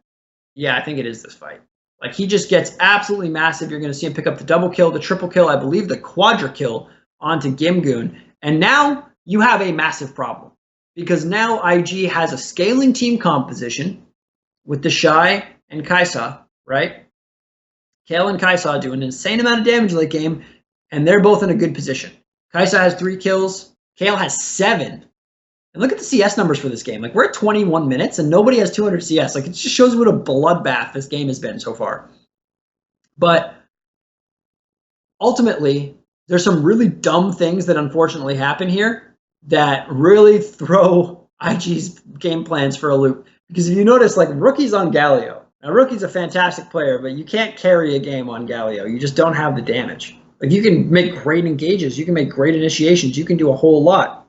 Yeah, I think it is this fight. Like, he just gets absolutely massive. You're going to see him pick up the double kill, the triple kill, I believe the quadra kill onto Gimgoon. And now you have a massive problem because now IG has a scaling team composition with the Shy and Kai'Sa, right? Kayle and Kai'Sa do an insane amount of damage late game, and they're both in a good position. Kai'Sa has 3 kills. Kayle has 7. And look at the CS numbers for this game. Like, we're at 21 minutes and nobody has 200 CS. Like, it just shows what a bloodbath this game has been so far. But ultimately, there's some really dumb things that unfortunately happen here that really throw IG's game plans for a loop. Because if you notice, like, Rookie's on Galio. Now, Rookie's a fantastic player, but you can't carry a game on Galio. You just don't have the damage. Like, you can make great engages. You can make great initiations. You can do a whole lot.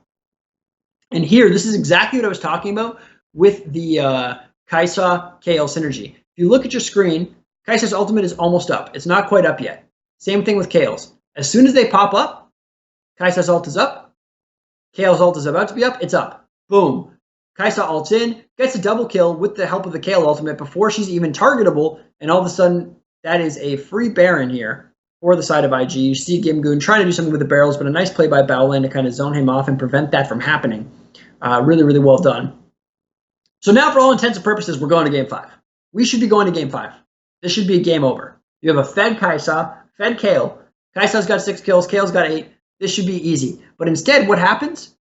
And here, this is exactly what I was talking about with the Kai'Sa Kayle synergy. If you look at your screen, Kai'Sa's ultimate is almost up. It's not quite up yet. Same thing with Kayle's. As soon as they pop up, Kai'Sa's ult is up. Kayle's ult is about to be up. It's up. Boom. Kai'Sa ults in, gets a double kill with the help of the Kayle ultimate before she's even targetable, and all of a sudden, that is a free Baron here for the side of IG. You see Gimgoon trying to do something with the barrels, but a nice play by Baolan to kind of zone him off and prevent that from happening. Really, really well done. So now, for all intents and purposes, we're going to Game 5. We should be going to Game 5. This should be a game over. You have a fed Kai'Sa, fed Kayle. Kai'Sa's got 6 kills. Kayle's got 8. This should be easy. But instead, what happens?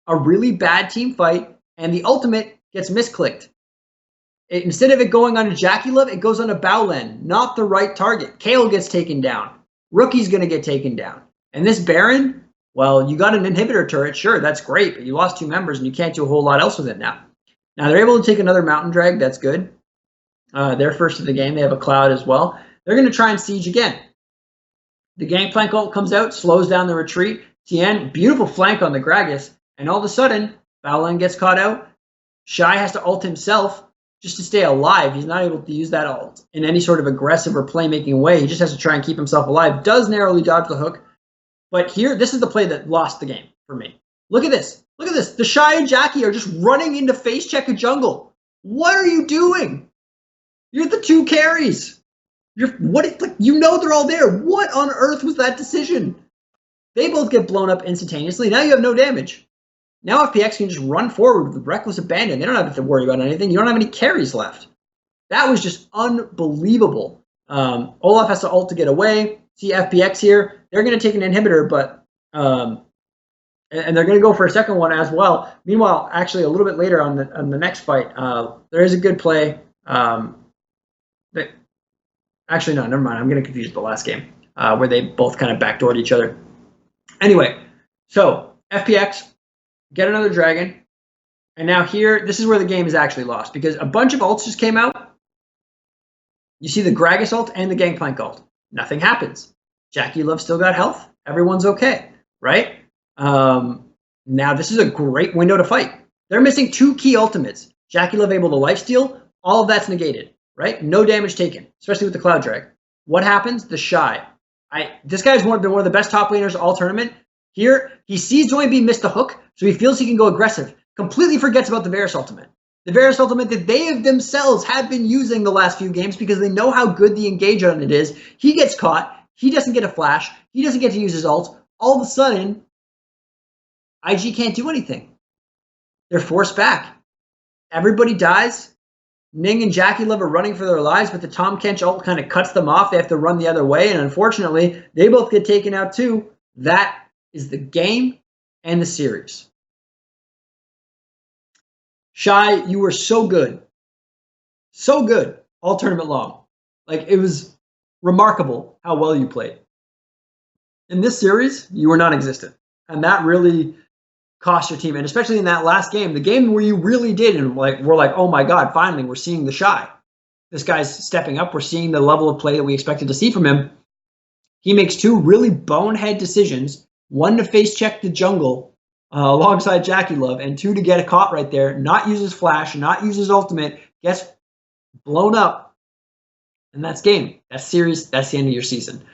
A really bad team fight, and the ultimate gets misclicked. Instead of it going on to JackeyLove, it goes on to Baolan. Not the right target. Kayle gets taken down. Rookie's going to get taken down. And this Baron, well, you got an inhibitor turret, sure, that's great, but you lost 2 members and you can't do a whole lot else with it now. Now, they're able to take another Mountain Drag, that's good. They're first of the game. They have a Cloud as well. They're going to try and siege again. The Gangplank ult comes out, slows down the retreat. Tien, beautiful flank on the Gragas, and all of a sudden, Battleline gets caught out. Shy has to ult himself just to stay alive. He's not able to use that ult in any sort of aggressive or playmaking way. He just has to try and keep himself alive. Does narrowly dodge the hook. But here, this is the play that lost the game for me. Look at this. Look at this. The Shy and Jackie are just running into face check a jungle. What are you doing? You're the two carries. You know they're all there. What on earth was that decision? They both get blown up instantaneously. Now you have no damage. Now FPX can just run forward with reckless abandon. They don't have to worry about anything. You don't have any carries left. That was just unbelievable. Olaf has to ult to get away. See FPX here. They're going to take an inhibitor, but and they're going to go for a second one as well. Meanwhile, actually a little bit later on the next fight, there is a good play. Actually, no, never mind. I'm going to confuse the last game where they both kind of backdoored each other. Anyway, so FPX get another dragon, and now here, this is where the game is actually lost because a bunch of ults just came out. You see the Gragas ult and the Gangplank ult. Nothing happens. JackeyLove still got health. Everyone's okay, right? Now this is a great window to fight. They're missing two key ultimates. JackeyLove able to lifesteal. All of that's negated, right? No damage taken, especially with the Cloud Drag. What happens? The Shy. This guy's been one of the best top laners all tournament. Here, he sees Doinb miss the hook, so he feels he can go aggressive. Completely forgets about the Varus ultimate. The Varus ultimate that they have themselves have been using the last few games because they know how good the engage on it is. He gets caught. He doesn't get a flash. He doesn't get to use his ult. All of a sudden, IG can't do anything. They're forced back. Everybody dies. Ning and JackeyLove are running for their lives, but the Tahm Kench ult kind of cuts them off. They have to run the other way, and unfortunately, they both get taken out too. That is the game and the series. Shy, you were so good. So good all tournament long. Like, it was remarkable how well you played. In this series, you were non-existent. And that really cost your team. And especially in that last game, the game where you really did, and we're like, oh my God, finally, we're seeing the Shy. This guy's stepping up. We're seeing the level of play that we expected to see from him. He makes two really bonehead decisions. One to face check the jungle alongside JackeyLove, and two to get a caught right there, not use his flash, not use his ultimate, gets blown up. And that's game. That's series. That's the end of your season.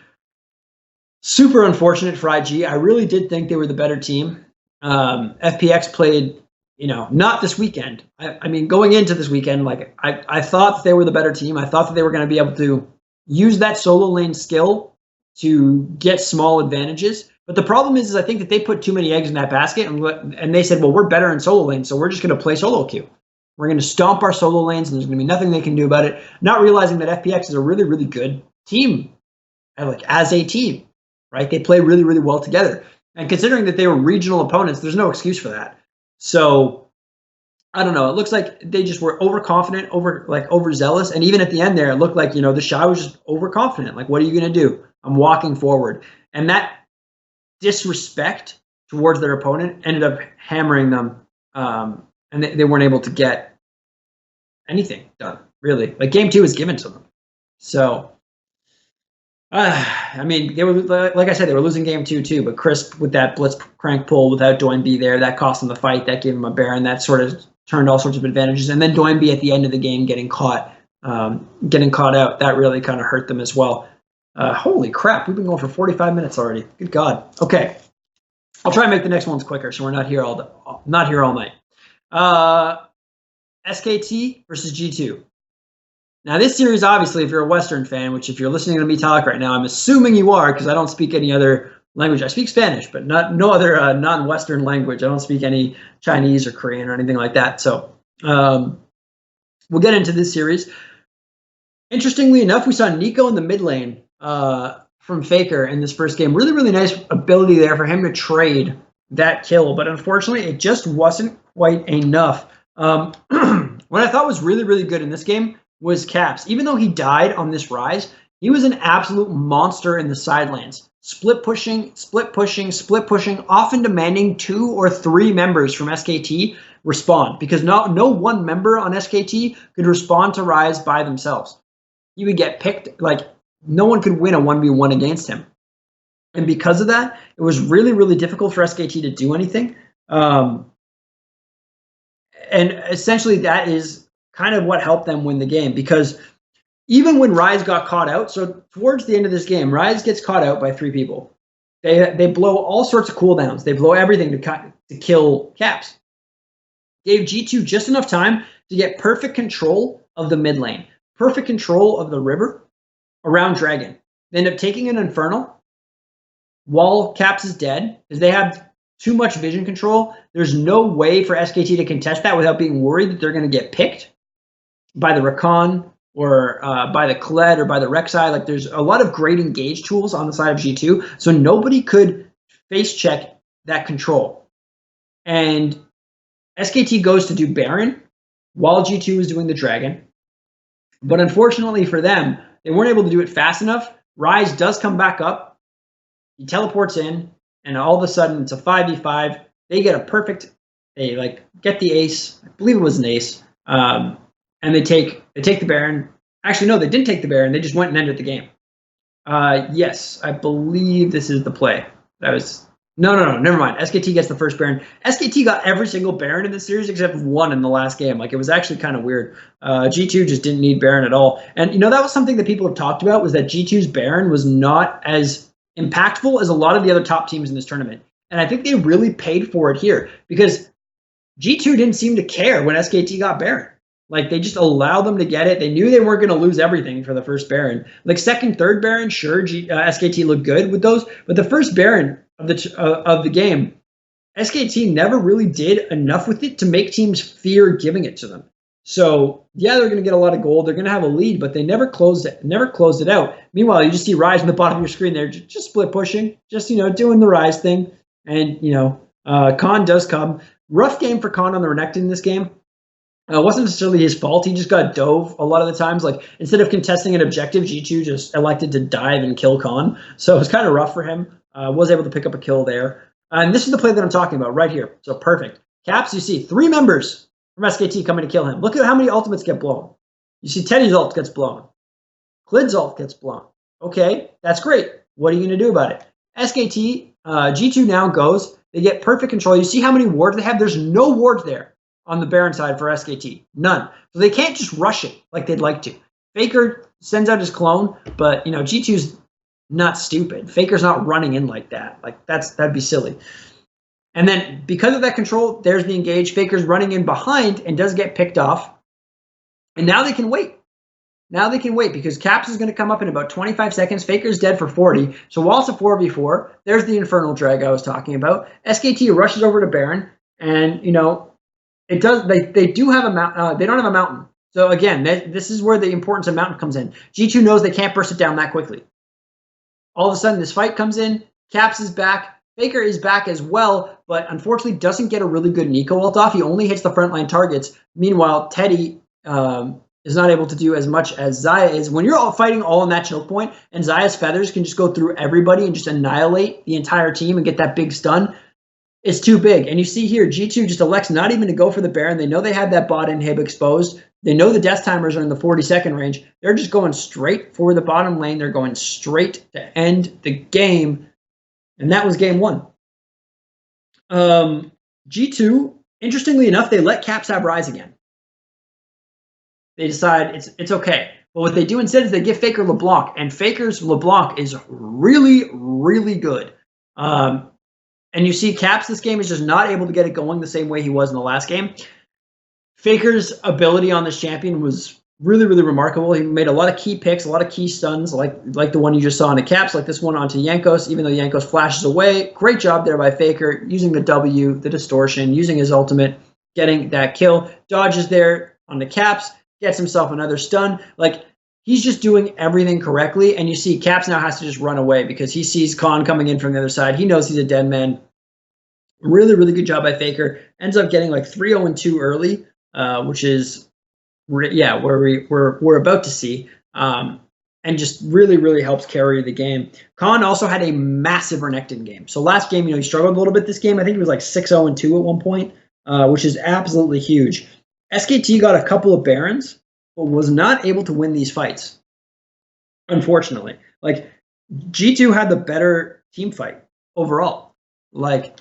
Super unfortunate for IG. I really did think they were the better team. FPX played, not this weekend. I mean, going into this weekend, I thought that they were the better team. I thought that they were going to be able to use that solo lane skill to get small advantages. But the problem is I think that they put too many eggs in that basket, and they said, well, we're better in solo lanes, so we're just going to play solo queue. We're going to stomp our solo lanes, and there's going to be nothing they can do about it. Not realizing that FPX is a really, really good team, as a team, right? They play really, really well together. And considering that they were regional opponents, there's no excuse for that. So, I don't know. It looks like they just were overconfident, overzealous. And even at the end there, it looked like, the Shy was just overconfident. Like, what are you going to do? I'm walking forward. And that disrespect towards their opponent ended up hammering them. And they weren't able to get anything done, really. Like, game 2 was given to them. So, I mean, they were, like I said, they were losing game 2 too, but Crisp with that blitz crank pull without Doinb there, that cost him the fight, that gave him a Baron, that sort of turned all sorts of advantages. And then Doinb at the end of the game getting caught out, that really kind of hurt them as well. Holy crap, we've been going for 45 minutes already. Good God. Okay. I'll try and make the next ones quicker so we're not here all night. SKT versus G2. Now, this series, obviously, if you're a Western fan, which if you're listening to me talk right now, I'm assuming you are because I don't speak any other language. I speak Spanish, but no other non-Western language. I don't speak any Chinese or Korean or anything like that. So we'll get into this series. Interestingly enough, we saw Neeko in the mid lane from Faker in this first game. Really, really nice ability there for him to trade that kill, but unfortunately, it just wasn't quite enough. What I thought was really, really good in this game was Caps. Even though he died on this rise, he was an absolute monster in the side lanes. Split pushing, often demanding 2 or 3 members from SKT respond, because no one member on SKT could respond to Rise by themselves. He would get picked, like no one could win a 1v1 against him. And because of that, it was really, really difficult for SKT to do anything. And essentially that is kind of what helped them win the game, because even when Rise got caught out, so towards the end of this game, Rise gets caught out by 3 people. They blow all sorts of cooldowns. They blow everything to kill Caps. Gave G2 just enough time to get perfect control of the mid lane, perfect control of the river around Dragon. They end up taking an Infernal while Caps is dead, because they have too much vision control. There's no way for SKT to contest that without being worried that they're going to get picked by the Rakan or by the Kled or by the Rek'Sai. Like, there's a lot of great engage tools on the side of G2, so nobody could face check that control. And SKT goes to do Baron while G2 is doing the Dragon. But unfortunately for them, they weren't able to do it fast enough. Rise does come back up. He teleports in, and all of a sudden it's a 5v5. They get a perfect, they like get the ace. I believe it was an ace. And they take the Baron. Actually, no, they didn't take the Baron. They just went and ended the game. Yes, I believe this is the play. That was no, never mind. SKT gets the first Baron. SKT got every single Baron in the series except one in the last game. Like, it was actually kind of weird. G2 just didn't need Baron at all. And that was something that people have talked about, was that G2's Baron was not as impactful as a lot of the other top teams in this tournament. And I think they really paid for it here, because G2 didn't seem to care when SKT got Baron. Like, they just allowed them to get it. They knew they weren't going to lose everything for the first Baron. Like, second, third Baron, sure, SKT looked good with those. But the first Baron of the game, SKT never really did enough with it to make teams fear giving it to them. So, yeah, they're going to get a lot of gold. They're going to have a lead, but they never closed it out. Meanwhile, you just see Rise on the bottom of your screen there, just split pushing, just, doing the Rise thing. And, Khan does come. Rough game for Khan on the Renekton in this game. It wasn't necessarily his fault. He just got dove a lot of the times. Like, instead of contesting an objective, G2 just elected to dive and kill Khan. So it was kind of rough for him. Was able to pick up a kill there. And this is the play that I'm talking about right here. So perfect. Caps, you see 3 members from SKT coming to kill him. Look at how many ultimates get blown. You see Teddy's ult gets blown. Klid's ult gets blown. Okay, that's great. What are you going to do about it? SKT, G2 now goes. They get perfect control. You see how many wards they have? There's no wards there on the Baron side for SKT. None. So they can't just rush it like they'd like to. Faker sends out his clone, but, G2's not stupid. Faker's not running in like that. Like, that'd be silly. And then because of that control, there's the engage. Faker's running in behind and does get picked off. And now they can wait. Now they can wait, because Caps is going to come up in about 25 seconds. Faker's dead for 40. So while it's a 4v4, there's the Infernal Drag I was talking about. SKT rushes over to Baron, and, it does. They do have a mountain. They don't have a mountain. So again, this is where the importance of mountain comes in. G2 knows they can't burst it down that quickly. All of a sudden, this fight comes in. Caps is back. Faker is back as well, but unfortunately doesn't get a really good Nico ult off. He only hits the frontline targets. Meanwhile, Teddy is not able to do as much as Xayah is. When you're all fighting all in that choke point, and Xayah's feathers can just go through everybody and just annihilate the entire team and get that big stun, it's too big. And you see here, G2 just elects not even to go for the Baron. They know they have that bot inhib exposed. They know the death timers are in the 40-second range. They're just going straight for the bottom lane. They're going straight to end the game. And that was game 1. G2, interestingly enough, they let Caps have Rise again. They decide it's okay. But what they do instead is they give Faker LeBlanc. And Faker's LeBlanc is really, really good. And you see Caps this game is just not able to get it going the same way he was in the last game. Faker's ability on this champion was really, really remarkable. He made a lot of key picks, a lot of key stuns, like the one you just saw into Caps, like this one onto Jankos, even though Jankos flashes away. Great job there by Faker, using the W, the distortion, using his ultimate, getting that kill. Dodges there on the Caps, gets himself another stun. Like, he's just doing everything correctly, and you see Caps now has to just run away because he sees Khan coming in from the other side. He knows he's a dead man. Really, really good job by Faker. Ends up getting like 3-0-2 early, which is, yeah, where we're about to see, and just really, really helps carry the game. Khan also had a massive Renekton game. So last game, he struggled a little bit this game. I think he was like 6-0-2 at one point. which is absolutely huge. SKT got a couple of Barons, but was not able to win these fights. Unfortunately, like G2 had the better team fight overall. Like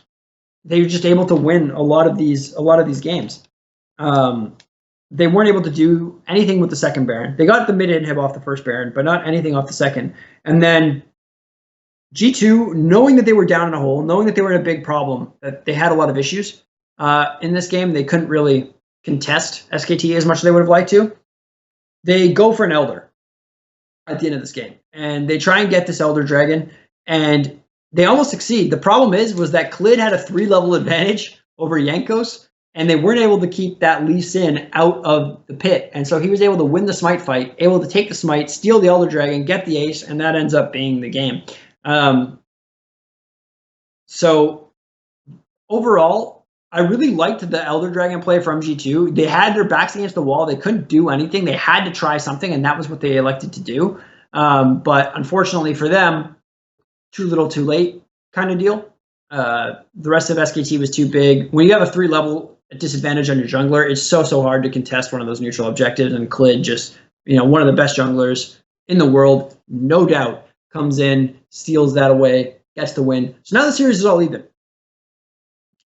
they were just able to win a lot of these games. They weren't able to do anything with the second Baron. They got the mid inhib off the first Baron, but not anything off the second. And then G2, knowing that they were down in a hole, knowing that they were in a big problem, that they had a lot of issues in this game, they couldn't really contest SKT as much as they would have liked to. They go for an Elder at the end of this game, and they try and get this Elder Dragon, and they almost succeed. The problem was that Clid had a 3-level advantage over Jankos, and they weren't able to keep that Lee Sin out of the pit. And so he was able to win the Smite fight, able to take the Smite, steal the Elder Dragon, get the ace, and that ends up being the game. So overall, I really liked the Elder Dragon play from G2. They had their backs against the wall. They couldn't do anything. They had to try something, and that was what they elected to do. But unfortunately for them, too little, too late kind of deal. The rest of SKT was too big. When you have a 3-level disadvantage on your jungler, it's so hard to contest one of those neutral objectives. And Clid, just one of the best junglers in the world, no doubt, comes in, steals that away, gets the win. So now the series is all even.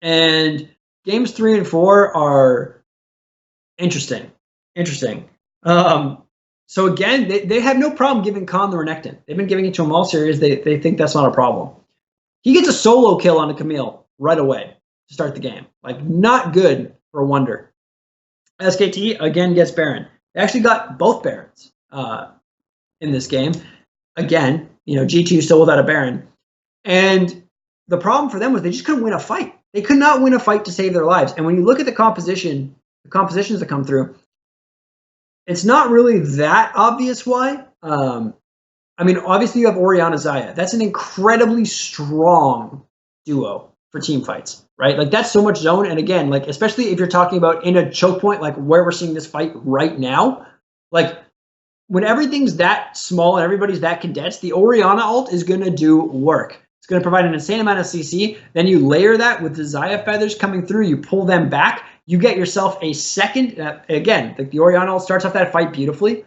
And games 3 and 4 are interesting. So again, they have no problem giving Khan the Renekton. They've been giving it to him all series. They think that's not a problem. He gets a solo kill on a Camille right away to start the game. Like, not good for a Wonder. SKT, again, gets Baron. They actually got both Barons in this game. Again, G2 still without a Baron. And the problem for them was they just couldn't win a fight. They could not win a fight to save their lives. And when you look at the compositions that come through, it's not really that obvious why. Obviously you have Orianna Xayah. That's an incredibly strong duo for team fights, right? Like, that's so much zone. And again, like, especially if you're talking about in a choke point, like where we're seeing this fight right now, like when everything's that small and everybody's that condensed, the Orianna ult is going to do work. It's going to provide an insane amount of CC. Then you layer that with the Xayah feathers coming through. You pull them back. You get yourself a second. Again, the Orianna ult starts off that fight beautifully.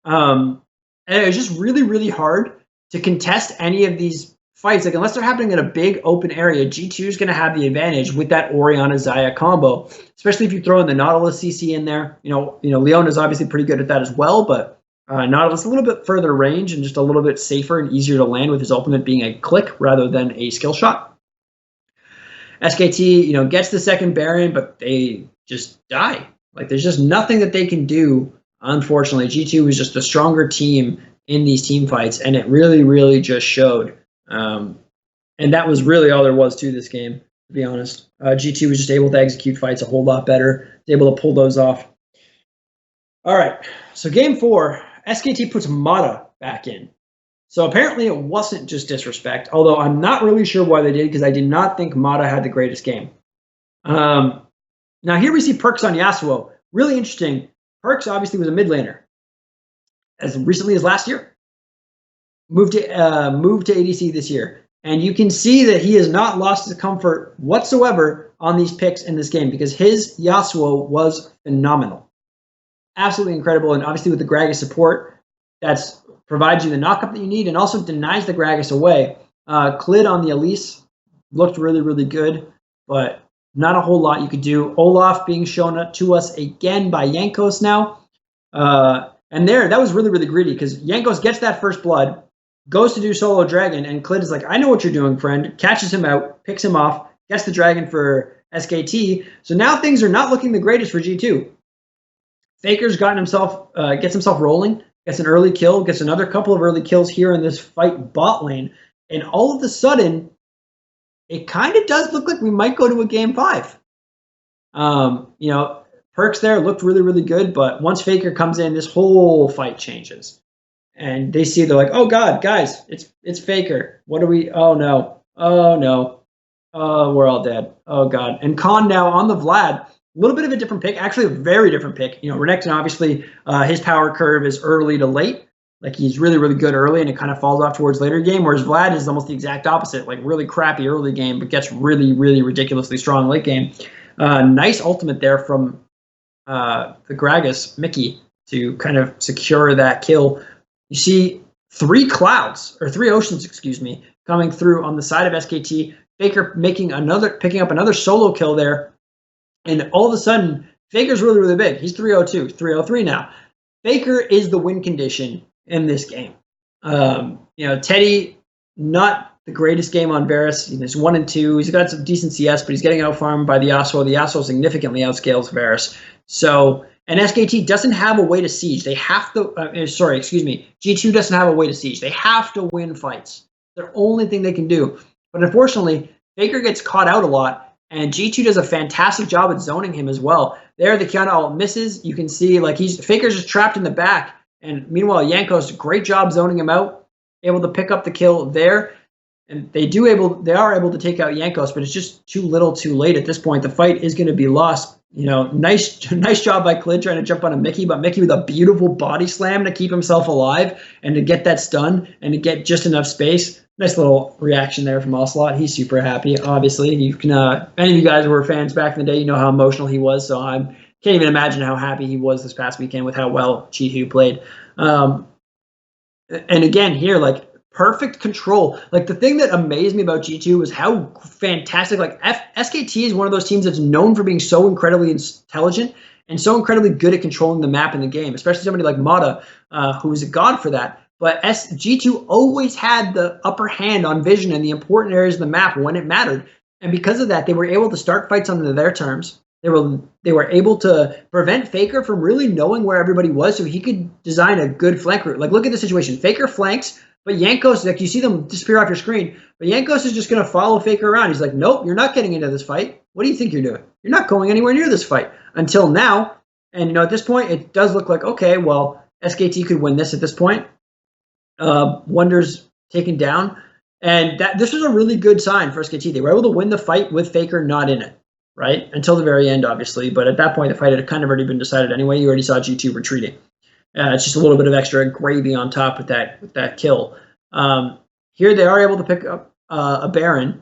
And it was just really, really hard to contest any of these fights. Like, unless they're happening in a big open area, G2 is going to have the advantage with that Orianna Xayah combo, especially if you throw in the Nautilus CC in there. Leon is obviously pretty good at that as well, but Nautilus a little bit further range and just a little bit safer and easier to land, with his ultimate being a click rather than a skill shot. SKT, gets the second Baron, but they just die. Like, there's just nothing that they can do. Unfortunately, G2 was just a stronger team in these team fights, and it really, really just showed. And that was really all there was to this game, to be honest. G2 was just able to execute fights a whole lot better, was able to pull those off. All right, so game 4, SKT puts Mata back in. So apparently it wasn't just disrespect, although I'm not really sure why they did, because I did not think Mata had the greatest game. Now here we see Perkz on Yasuo. Really interesting. Perkz obviously was a mid laner as recently as last year. Moved to ADC this year. And you can see that he has not lost his comfort whatsoever on these picks in this game, because his Yasuo was phenomenal. Absolutely incredible. And obviously with the Gragas support, that's provides you the knockup that you need and also denies the Gragas away. Clid on the Elise looked really, really good, but not a whole lot you could do. Olaf being shown to us again by Jankos now. And that was really, really greedy, because Jankos gets that first blood, goes to do solo dragon, and Clid is like, I know what you're doing, friend. Catches him out, picks him off, gets the dragon for SKT. So now things are not looking the greatest for G2. Faker's gotten himself, gets himself rolling, gets an early kill, gets another couple of early kills here in this fight bot lane. And all of a sudden, it kind of does look like we might go to a game 5. Perkz there looked really, really good, but once Faker comes in, this whole fight changes. And they see, they're like, oh God, guys, it's Faker. What do we, oh no, we're all dead. Oh God. And Khan now on the Vlad, a little bit of a different pick, actually a very different pick. Renekton, obviously, his power curve is early to late. Like, he's really, really good early, and it kind of falls off towards later game, whereas Vlad is almost the exact opposite, like really crappy early game, but gets really, really ridiculously strong late game. Nice ultimate there from the Gragas, Mickey, to kind of secure that kill. You see three oceans, excuse me, coming through on the side of SKT. Faker picking up another solo kill there. And all of a sudden, Faker's really, really big. He's 302, 303 now. Faker is the win condition in this game. Teddy, not the greatest game on Varus. He's 1 and 2. He's got some decent CS, but he's getting outfarmed by the Yasuo. The Yasuo significantly outscales Varus. So, and SKT doesn't have a way to siege. They have to, G2 doesn't have a way to siege. They have to win fights. They're the only thing they can do. But unfortunately, Faker gets caught out a lot, and G2 does a fantastic job at zoning him as well. There, the Kiana ult misses. You can see like Faker's just trapped in the back, and meanwhile, Jankos, great job zoning him out, able to pick up the kill there. And they are able to take out Jankos, but it's just too little too late at this point. The fight is going to be lost. Nice job by Clid trying to jump on a Mickey, but Mickey with a beautiful body slam to keep himself alive and to get that stun and to get just enough space. Nice little reaction there from Ocelot. He's super happy, obviously. You can, any of you guys who were fans back in the day, you know how emotional he was, so I can't even imagine how happy he was this past weekend with how well G2 played. And again, here, like, perfect control. Like, the thing that amazed me about G2 was how fantastic, like, SKT is one of those teams that's known for being so incredibly intelligent and so incredibly good at controlling the map in the game, especially somebody like Mata, who is a god for that. But G2 always had the upper hand on vision in the important areas of the map when it mattered. And because of that, they were able to start fights under their terms. They were able to prevent Faker from really knowing where everybody was, so he could design a good flank route. Like, look at the situation. Faker flanks, but Jankos, like, you see them disappear off your screen, but Jankos is just going to follow Faker around. He's like, nope, you're not getting into this fight. What do you think you're doing? You're not going anywhere near this fight. Until now, and at this point, it does look like, okay, well, SKT could win this at this point. Wonders taken down, and this was a really good sign for SKT. They were able to win the fight with Faker not in it, right? Until the very end, obviously, but at that point, the fight had kind of already been decided anyway. You already saw G2 retreating. It's just a little bit of extra gravy on top with that kill. Here they are able to pick up a Baron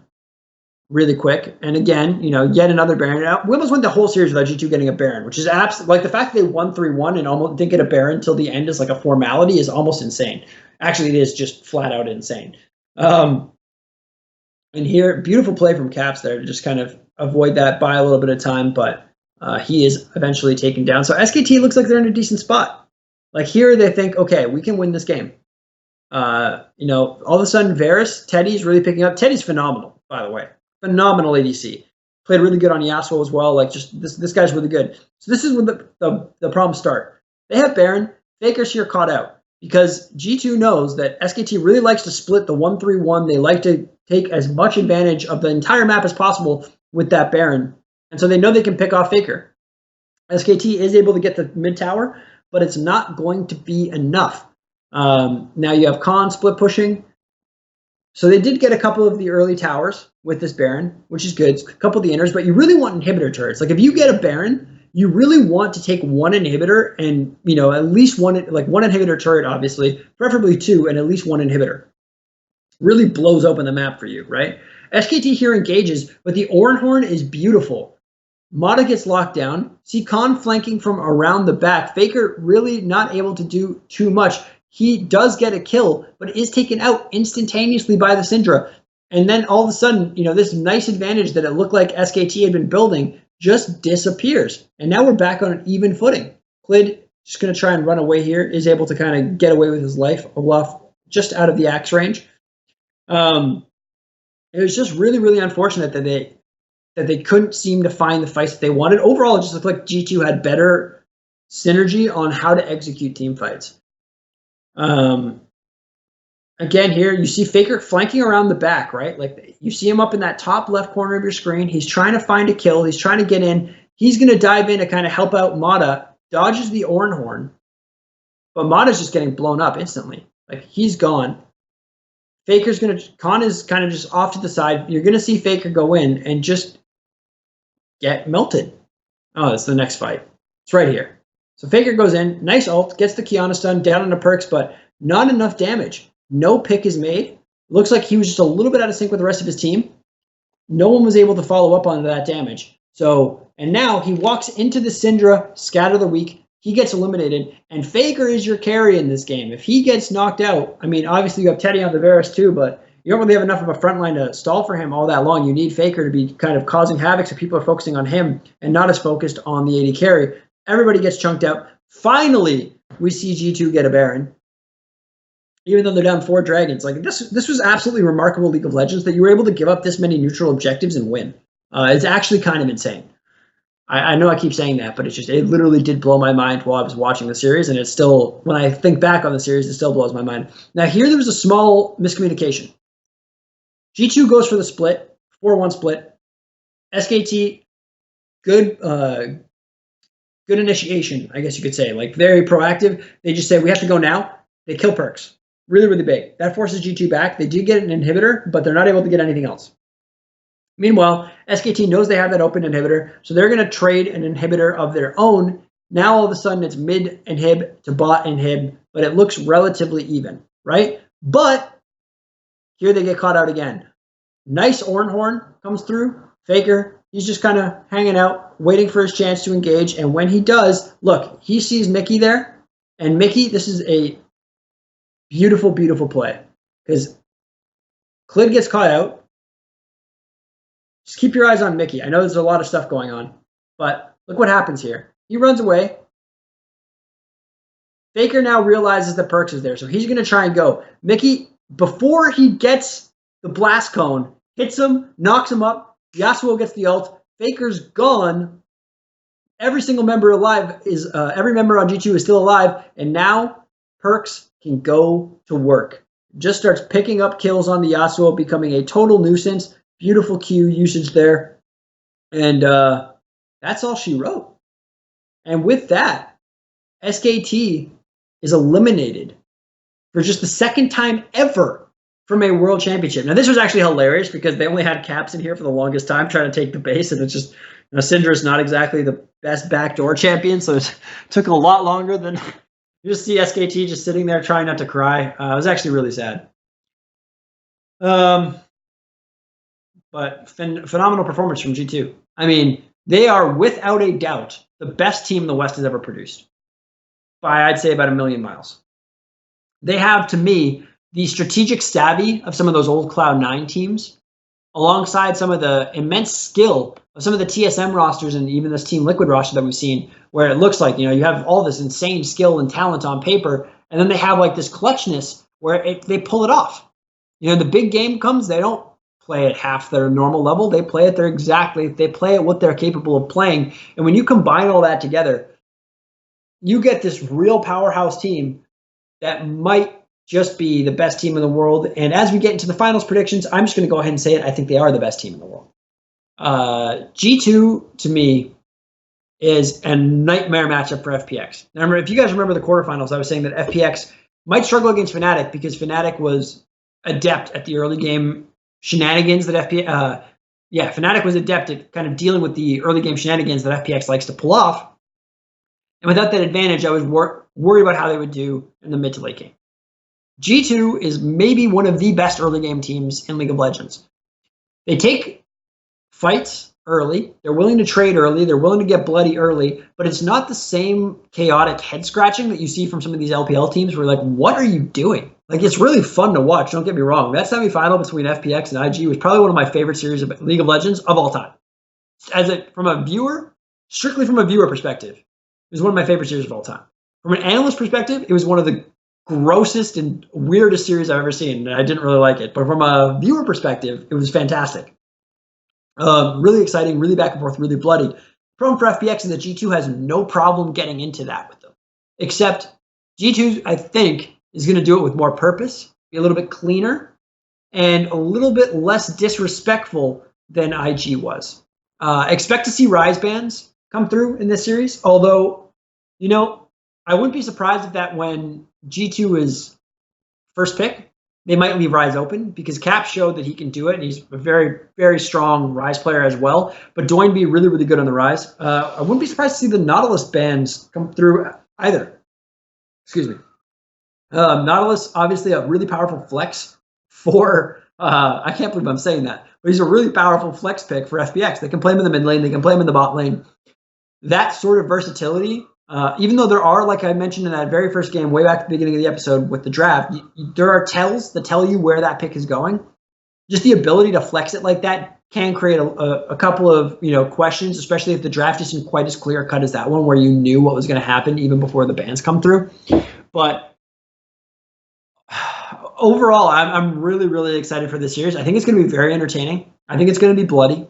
really quick, and again, yet another Baron. Now, we almost went the whole series without G2 getting a Baron, which is absolutely, like, the fact that they won 3-1 and almost didn't get a Baron till the end is like a formality is almost insane. Actually, it is just flat out insane. And here, beautiful play from Caps there to just kind of avoid that by a little bit of time, but he is eventually taken down. So SKT looks like they're in a decent spot. Like, here they think, okay, we can win this game. All of a sudden, Varus, Teddy's really picking up. Teddy's phenomenal, by the way. Phenomenal ADC. Played really good on Yasuo as well. Like, just this guy's really good. So this is where the problems start. They have Baron. Faker's here caught out because G2 knows that SKT really likes to split the 1-3-1. They like to take as much advantage of the entire map as possible with that Baron. And so they know they can pick off Faker. SKT is able to get the mid tower, but it's not going to be enough. Now you have Khan split pushing. So they did get a couple of the early towers with this Baron, which is good. A couple of the inners, but you really want inhibitor turrets. Like, if you get a Baron, you really want to take one inhibitor and, at least one inhibitor turret, obviously, preferably two, and at least one inhibitor. Really blows open the map for you, right? SKT here engages, but the Orenhorn is beautiful. Mata gets locked down. See Khan flanking from around the back. Faker really not able to do too much. He does get a kill, but is taken out instantaneously by the Syndra. And then all of a sudden, this nice advantage that it looked like SKT had been building just disappears. And now we're back on an even footing. Clid, just going to try and run away here, is able to kind of get away with his life, Olaf just out of the axe range. It was just really, really unfortunate that they couldn't seem to find the fights that they wanted. Overall, it just looked like G2 had better synergy on how to execute team fights. Again, here you see Faker flanking around the back, right? Like, you see him up in that top left corner of your screen. He's trying to find a kill. He's trying to get in. He's going to dive in to kind of help out Mata. Dodges the Orenhorn, but Mata's just getting blown up instantly. Like, he's gone. Khan is kind of just off to the side. You're going to see Faker go in and just get melted. Oh, that's the next fight. It's right here. So Faker goes in, nice ult, gets the Kiana stun down into perks, but not enough damage. No pick is made. Looks like he was just a little bit out of sync with the rest of his team. No one was able to follow up on that damage. So, and now he walks into the Syndra scatter of the week. He gets eliminated, and Faker is your carry in this game. If he gets knocked out, I mean, obviously you have Teddy on the Varus too, but you don't really have enough of a front line to stall for him all that long. You need Faker to be kind of causing havoc, so people are focusing on him and not as focused on the AD carry. Everybody gets chunked out. Finally, we see G2 get a Baron, even though they're down 4 dragons. Like this was absolutely remarkable League of Legends that you were able to give up this many neutral objectives and win. It's actually kind of insane. I know I keep saying that, but it literally did blow my mind while I was watching the series, and it still, when I think back on the series, it still blows my mind. Now here there was a small miscommunication. G2 goes for the split, 4-1 split. SKT, good initiation, I guess you could say, like very proactive. They just say, we have to go now. They kill Perks. Really, really big. That forces G2 back. They did get an inhibitor, but they're not able to get anything else. Meanwhile, SKT knows they have that open inhibitor, so they're going to trade an inhibitor of their own. Now, all of a sudden, it's mid inhib to bot inhib, but it looks relatively even, right? But here they get caught out again. Nice Ornhorn comes through. Faker, he's just kind of hanging out, waiting for his chance to engage. And when he does, look, he sees Mickey there. And Mickey, this is a beautiful, beautiful play. Because Clid gets caught out. Just keep your eyes on Mickey. I know there's a lot of stuff going on. But look what happens here. He runs away. Faker now realizes that Perks is there. So he's going to try and go. Mickey, before he gets the blast cone, hits him, knocks him up. Yasuo gets the ult. Faker's gone. Every single member alive is every member on G2 is still alive, and now Perks can go to work. Just starts picking up kills on the Yasuo, becoming a total nuisance. Beautiful Q usage there, and that's all she wrote. And with that, SKT is eliminated for just the second time ever from a world championship. Now, this was actually hilarious because they only had Caps in here for the longest time trying to take the base, and it's just, Syndra is not exactly the best backdoor champion, so it took a lot longer than you just see SKT just sitting there trying not to cry. It was actually really sad. But phenomenal performance from G2. I mean, they are without a doubt the best team the West has ever produced by, I'd say, about a million miles. They have, to me, the strategic savvy of some of those old Cloud9 teams, alongside some of the immense skill of some of the TSM rosters and even this Team Liquid roster that we've seen, where it looks like, you have all this insane skill and talent on paper, and then they have like this clutchness where they pull it off. The big game comes, they don't play at half their normal level. They play at they play at what they're capable of playing. And when you combine all that together, you get this real powerhouse team that might just be the best team in the world. And as we get into the finals predictions, I'm just going to go ahead and say it. I think they are the best team in the world. G2, to me, is a nightmare matchup for FPX. Now, if you guys remember the quarterfinals, I was saying that FPX might struggle against Fnatic because Fnatic was adept at the early game shenanigans that Fnatic was adept at kind of dealing with the early game shenanigans that FPX likes to pull off. And without that advantage, I was worried about how they would do in the mid to late game. G2 is maybe one of the best early game teams in League of Legends. They take fights early. They're willing to trade early. They're willing to get bloody early, but it's not the same chaotic head scratching that you see from some of these LPL teams where you're like, what are you doing? Like, it's really fun to watch. Don't get me wrong. That semifinal between FPX and IG was probably one of my favorite series of League of Legends of all time. From a viewer, strictly from a viewer perspective, it was one of my favorite series of all time. From an analyst perspective, it was one of the grossest and weirdest series I've ever seen. And I didn't really like it. But from a viewer perspective, it was fantastic. Really exciting, really back and forth, really bloody. The problem for FPX is that G2 has no problem getting into that with them. Except G2, I think, is going to do it with more purpose, be a little bit cleaner, and a little bit less disrespectful than IG was. Expect to see Rise bans come through in this series, although, I wouldn't be surprised if that when G2 is first pick, they might leave Rise open because Cap showed that he can do it, and he's a very, very strong Rise player as well. But Doinby really, really good on the Rise. I wouldn't be surprised to see the Nautilus bans come through either. Excuse me. Nautilus, obviously a really powerful flex for, I can't believe I'm saying that, but he's a really powerful flex pick for FPX. They can play him in the mid lane, they can play him in the bot lane. That sort of versatility, even though there are, like I mentioned in that very first game, way back at the beginning of the episode with the draft, there are tells that tell you where that pick is going. Just the ability to flex it like that can create a couple of questions, especially if the draft isn't quite as clear cut as that one, where you knew what was going to happen even before the bans come through. But overall, I'm really, really excited for this series. I think it's going to be very entertaining. I think it's going to be bloody,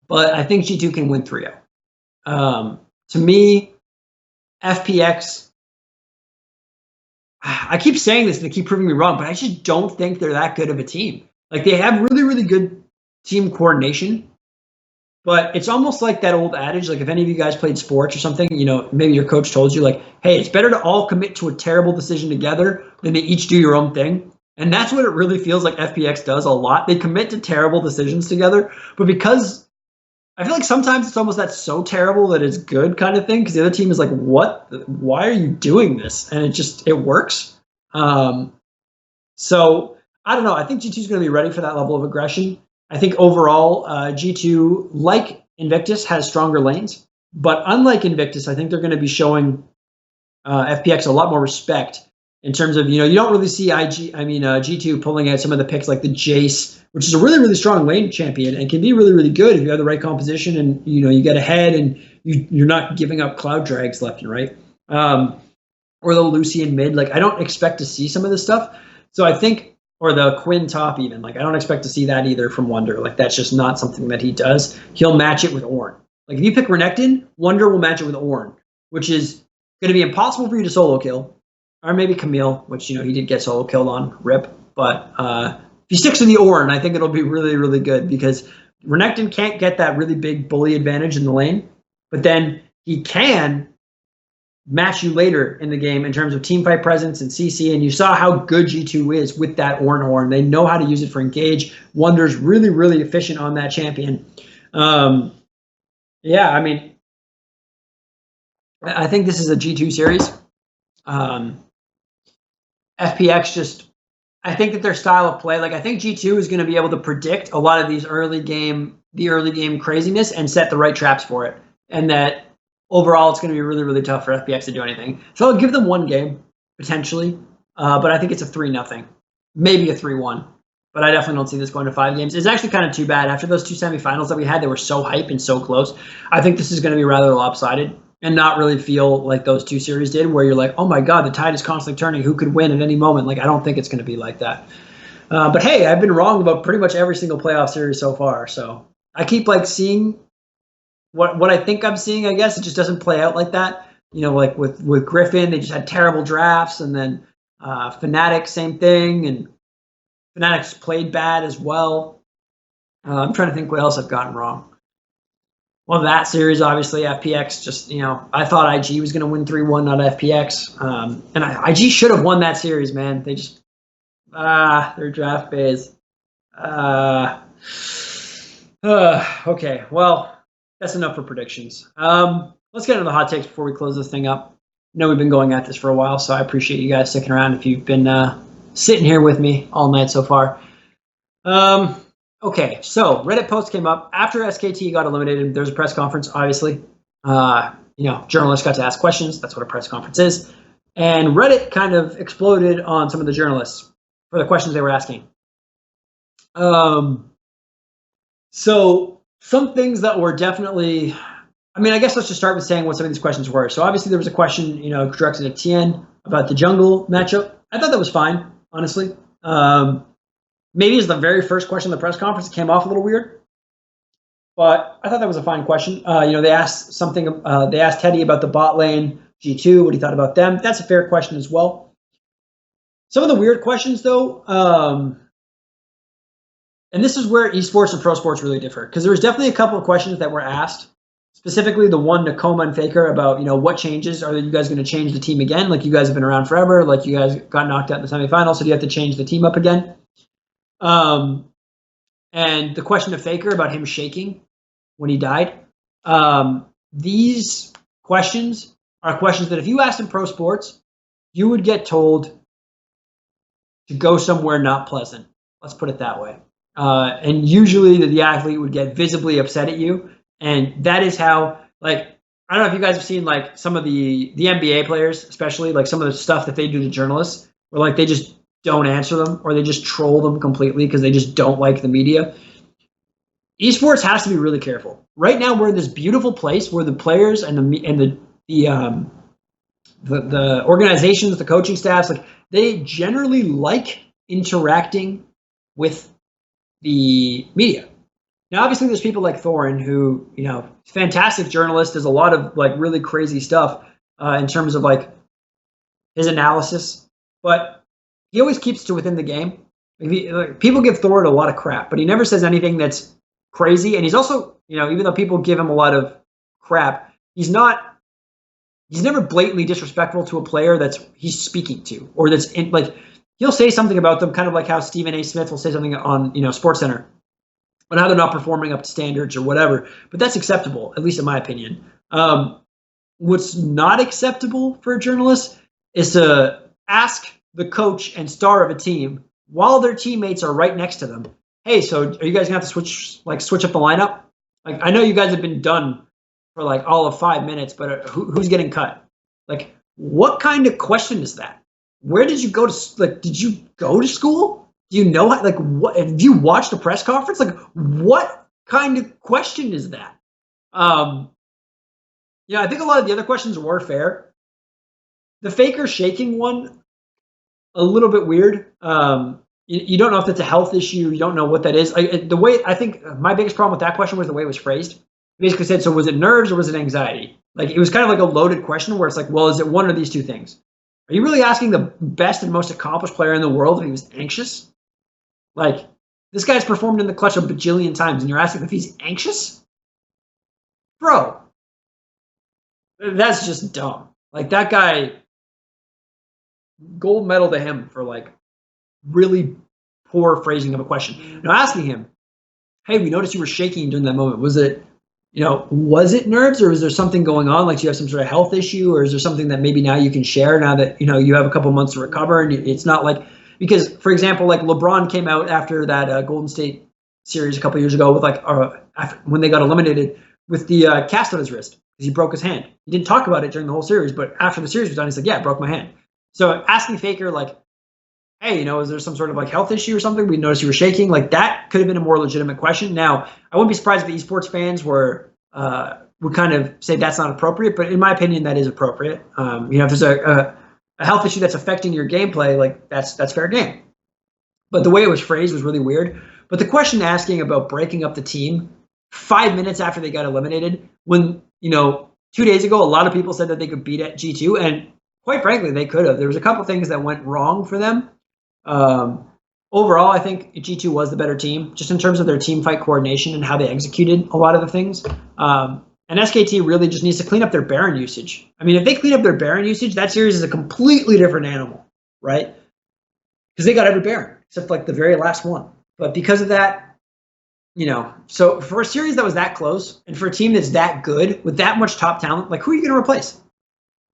but I think G2 can win 3-0. To me, FPX, I keep saying this and they keep proving me wrong, but I just don't think they're that good of a team. Like, they have really, really good team coordination, but it's almost like that old adage, like if any of you guys played sports or something, maybe your coach told you, like, hey, it's better to all commit to a terrible decision together than to each do your own thing. And that's what it really feels like FPX does a lot. They commit to terrible decisions together, but because I feel like sometimes it's almost that so terrible that it's good kind of thing, because the other team is like, what? Why are you doing this? And it works. So I don't know. I think G2 is going to be ready for that level of aggression. I think overall, G2, like Invictus, has stronger lanes. But unlike Invictus, I think they're going to be showing FPX a lot more respect in terms of, you don't really see G2 pulling out some of the picks like the Jace, which is a really, really strong lane champion and can be really, really good if you have the right composition and, you get ahead and you're not giving up cloud drags left and right. Or the Lucian mid. Like, I don't expect to see some of this stuff. So I think, or the Quinn top even, like, I don't expect to see that either from Wunder. Like, that's just not something that he does. He'll match it with Ornn. Like, if you pick Renekton, Wunder will match it with Ornn, which is going to be impossible for you to solo kill. Or maybe Camille, which, he did get solo killed on, rip. But if he sticks to the Ornn, I think it'll be really, really good, because Renekton can't get that really big bully advantage in the lane, but then he can match you later in the game in terms of teamfight presence and CC, and you saw how good G2 is with that Ornn. They know how to use it for engage. Wunder's really, really efficient on that champion. Yeah, I mean, I think this is a G2 series. FPX I think that their style of play, like, I think G2 is going to be able to predict a lot of these early game craziness and set the right traps for it. And that overall, it's going to be really, really tough for FPX to do anything. So I'll give them one game, potentially. But I think it's a 3-0, maybe a 3-1. But I definitely don't see this going to 5 games. It's actually kind of too bad. After those 2 semifinals that we had, they were so hype and so close. I think this is going to be rather lopsided and not really feel like those 2 series did, where you're like, oh my God, the tide is constantly turning. Who could win at any moment? Like, I don't think it's going to be like that. But hey, I've been wrong about pretty much every single playoff series so far. So I keep seeing what I think I'm seeing. I guess it just doesn't play out like that. Like with Griffin, they just had terrible drafts, and then Fnatic, same thing, and Fnatic's played bad as well. I'm trying to think what else I've gotten wrong. Well, that series, obviously, FPX just, I thought IG was going to win 3-1, not FPX. And IG should have won that series, man. They just, their draft phase. Okay, well, that's enough for predictions. Let's get into the hot takes before we close this thing up. I know we've been going at this for a while, so I appreciate you guys sticking around if you've been sitting here with me all night so far. Okay, so Reddit post came up after SKT got eliminated. There was a press conference, obviously. Journalists got to ask questions. That's what a press conference is. And Reddit kind of exploded on some of the journalists for the questions they were asking. So some things that were definitely, I guess let's just start with saying what some of these questions were. So obviously there was a question, directed at Tien about the jungle matchup. I thought that was fine, honestly. Maybe it's the very first question of the press conference. It came off a little weird, but I thought that was a fine question. They asked something. They asked Teddy about the bot lane G2, what he thought about them. That's a fair question as well. Some of the weird questions, though, and this is where esports and pro sports really differ, because there was definitely a couple of questions that were asked, specifically the one to Koma and Faker about, what changes. Are you guys going to change the team again? Like, you guys have been around forever. Like, you guys got knocked out in the semifinals, so do you have to change the team up again? And the question to Faker about him shaking when he died. These questions are questions that if you asked in pro sports, you would get told to go somewhere not pleasant. Let's put it that way. and usually the athlete would get visibly upset at you, and that is how, like, I don't know if you guys have seen like some of the NBA players, especially like some of the stuff that they do to journalists, where like they just don't answer them or they just troll them completely because they just don't like the media. Esports has to be really careful. Right now, we're in this beautiful place where the players and the organizations, the coaching staffs, like they generally like interacting with the media. Now, obviously, there's people like Thorin who, fantastic journalist, does a lot of like really crazy stuff in terms of like his analysis, but he always keeps to within the game. People give Thorin a lot of crap, but he never says anything that's crazy. And he's also, even though people give him a lot of crap, he's never blatantly disrespectful to a player he's speaking to, or that's in, like, he'll say something about them, kind of like how Stephen A. Smith will say something on, SportsCenter, on how they're not performing up to standards or whatever. But that's acceptable, at least in my opinion. What's not acceptable for a journalist is to ask the coach and star of a team while their teammates are right next to them, hey, so are you guys gonna have to switch up the lineup? Like, I know you guys have been done for like all of 5 minutes, but who's getting cut? Like, what kind of question is that? Where did you go to? Like, did you go to school? Do you know like what? Have you watched a press conference? Like, what kind of question is that? I think a lot of the other questions were fair. The Faker shaking one, a little bit weird. You don't know if it's a health issue. You don't know what that is. The way I think my biggest problem with that question was the way it was phrased. Basically said, so was it nerves or was it anxiety? Like, it was kind of like a loaded question where it's like, well, is it one of these two things? Are you really asking the best and most accomplished player in the world if he was anxious? Like, this guy's performed in the clutch a bajillion times, and you're asking if he's anxious? Bro, that's just dumb. Like, that guy, gold medal to him for like really poor phrasing of a question. Now, asking him, hey, we noticed you were shaking during that moment. Was it nerves, or is there something going on? Like, do you have some sort of health issue, or is there something that maybe now you can share now that, you have a couple months to recover? And it's not like, because, for example, like LeBron came out after that Golden State series a couple years ago with when they got eliminated with the cast on his wrist because he broke his hand. He didn't talk about it during the whole series, but after the series was done, he's like, yeah, I broke my hand. So asking Faker, like, hey, is there some sort of like health issue or something? We noticed you were shaking. Like, that could have been a more legitimate question. Now, I wouldn't be surprised if the esports fans would kind of say that's not appropriate, but in my opinion, that is appropriate. If there's a health issue that's affecting your gameplay, like that's fair game. But the way it was phrased was really weird. But the question asking about breaking up the team 5 minutes after they got eliminated, when 2 days ago a lot of people said that they could beat at G2, and quite frankly, they could have. There was a couple things that went wrong for them. Overall, I think G2 was the better team, just in terms of their team fight coordination and how they executed a lot of the things. And SKT really just needs to clean up their Baron usage. I mean, if they clean up their Baron usage, that series is a completely different animal, right? Because they got every Baron, except like the very last one. But because of that, so for a series that was that close, and for a team that's that good, with that much top talent, like, who are you going to replace?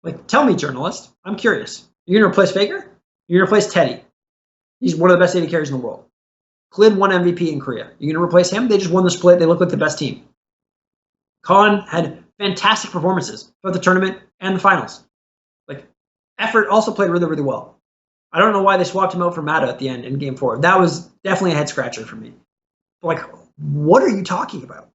Like, tell me, journalist. I'm curious. You're going to replace Faker? You're going to replace Teddy. He's one of the best AD carries in the world. Klid won MVP in Korea. You're going to replace him? They just won the split. They look like the best team. Khan had fantastic performances throughout the tournament and the finals. Like, Effort also played really, really well. I don't know why they swapped him out for Mata at the end in Game 4. That was definitely a head scratcher for me. But like, what are you talking about?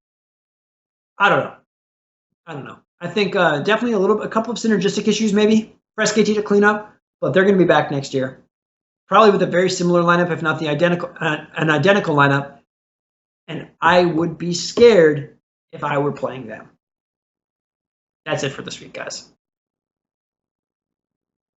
I don't know. I think definitely a couple of synergistic issues maybe for SKT to clean up, but they're going to be back next year. Probably with a very similar lineup, if not an identical lineup. And I would be scared if I were playing them. That's it for this week, guys.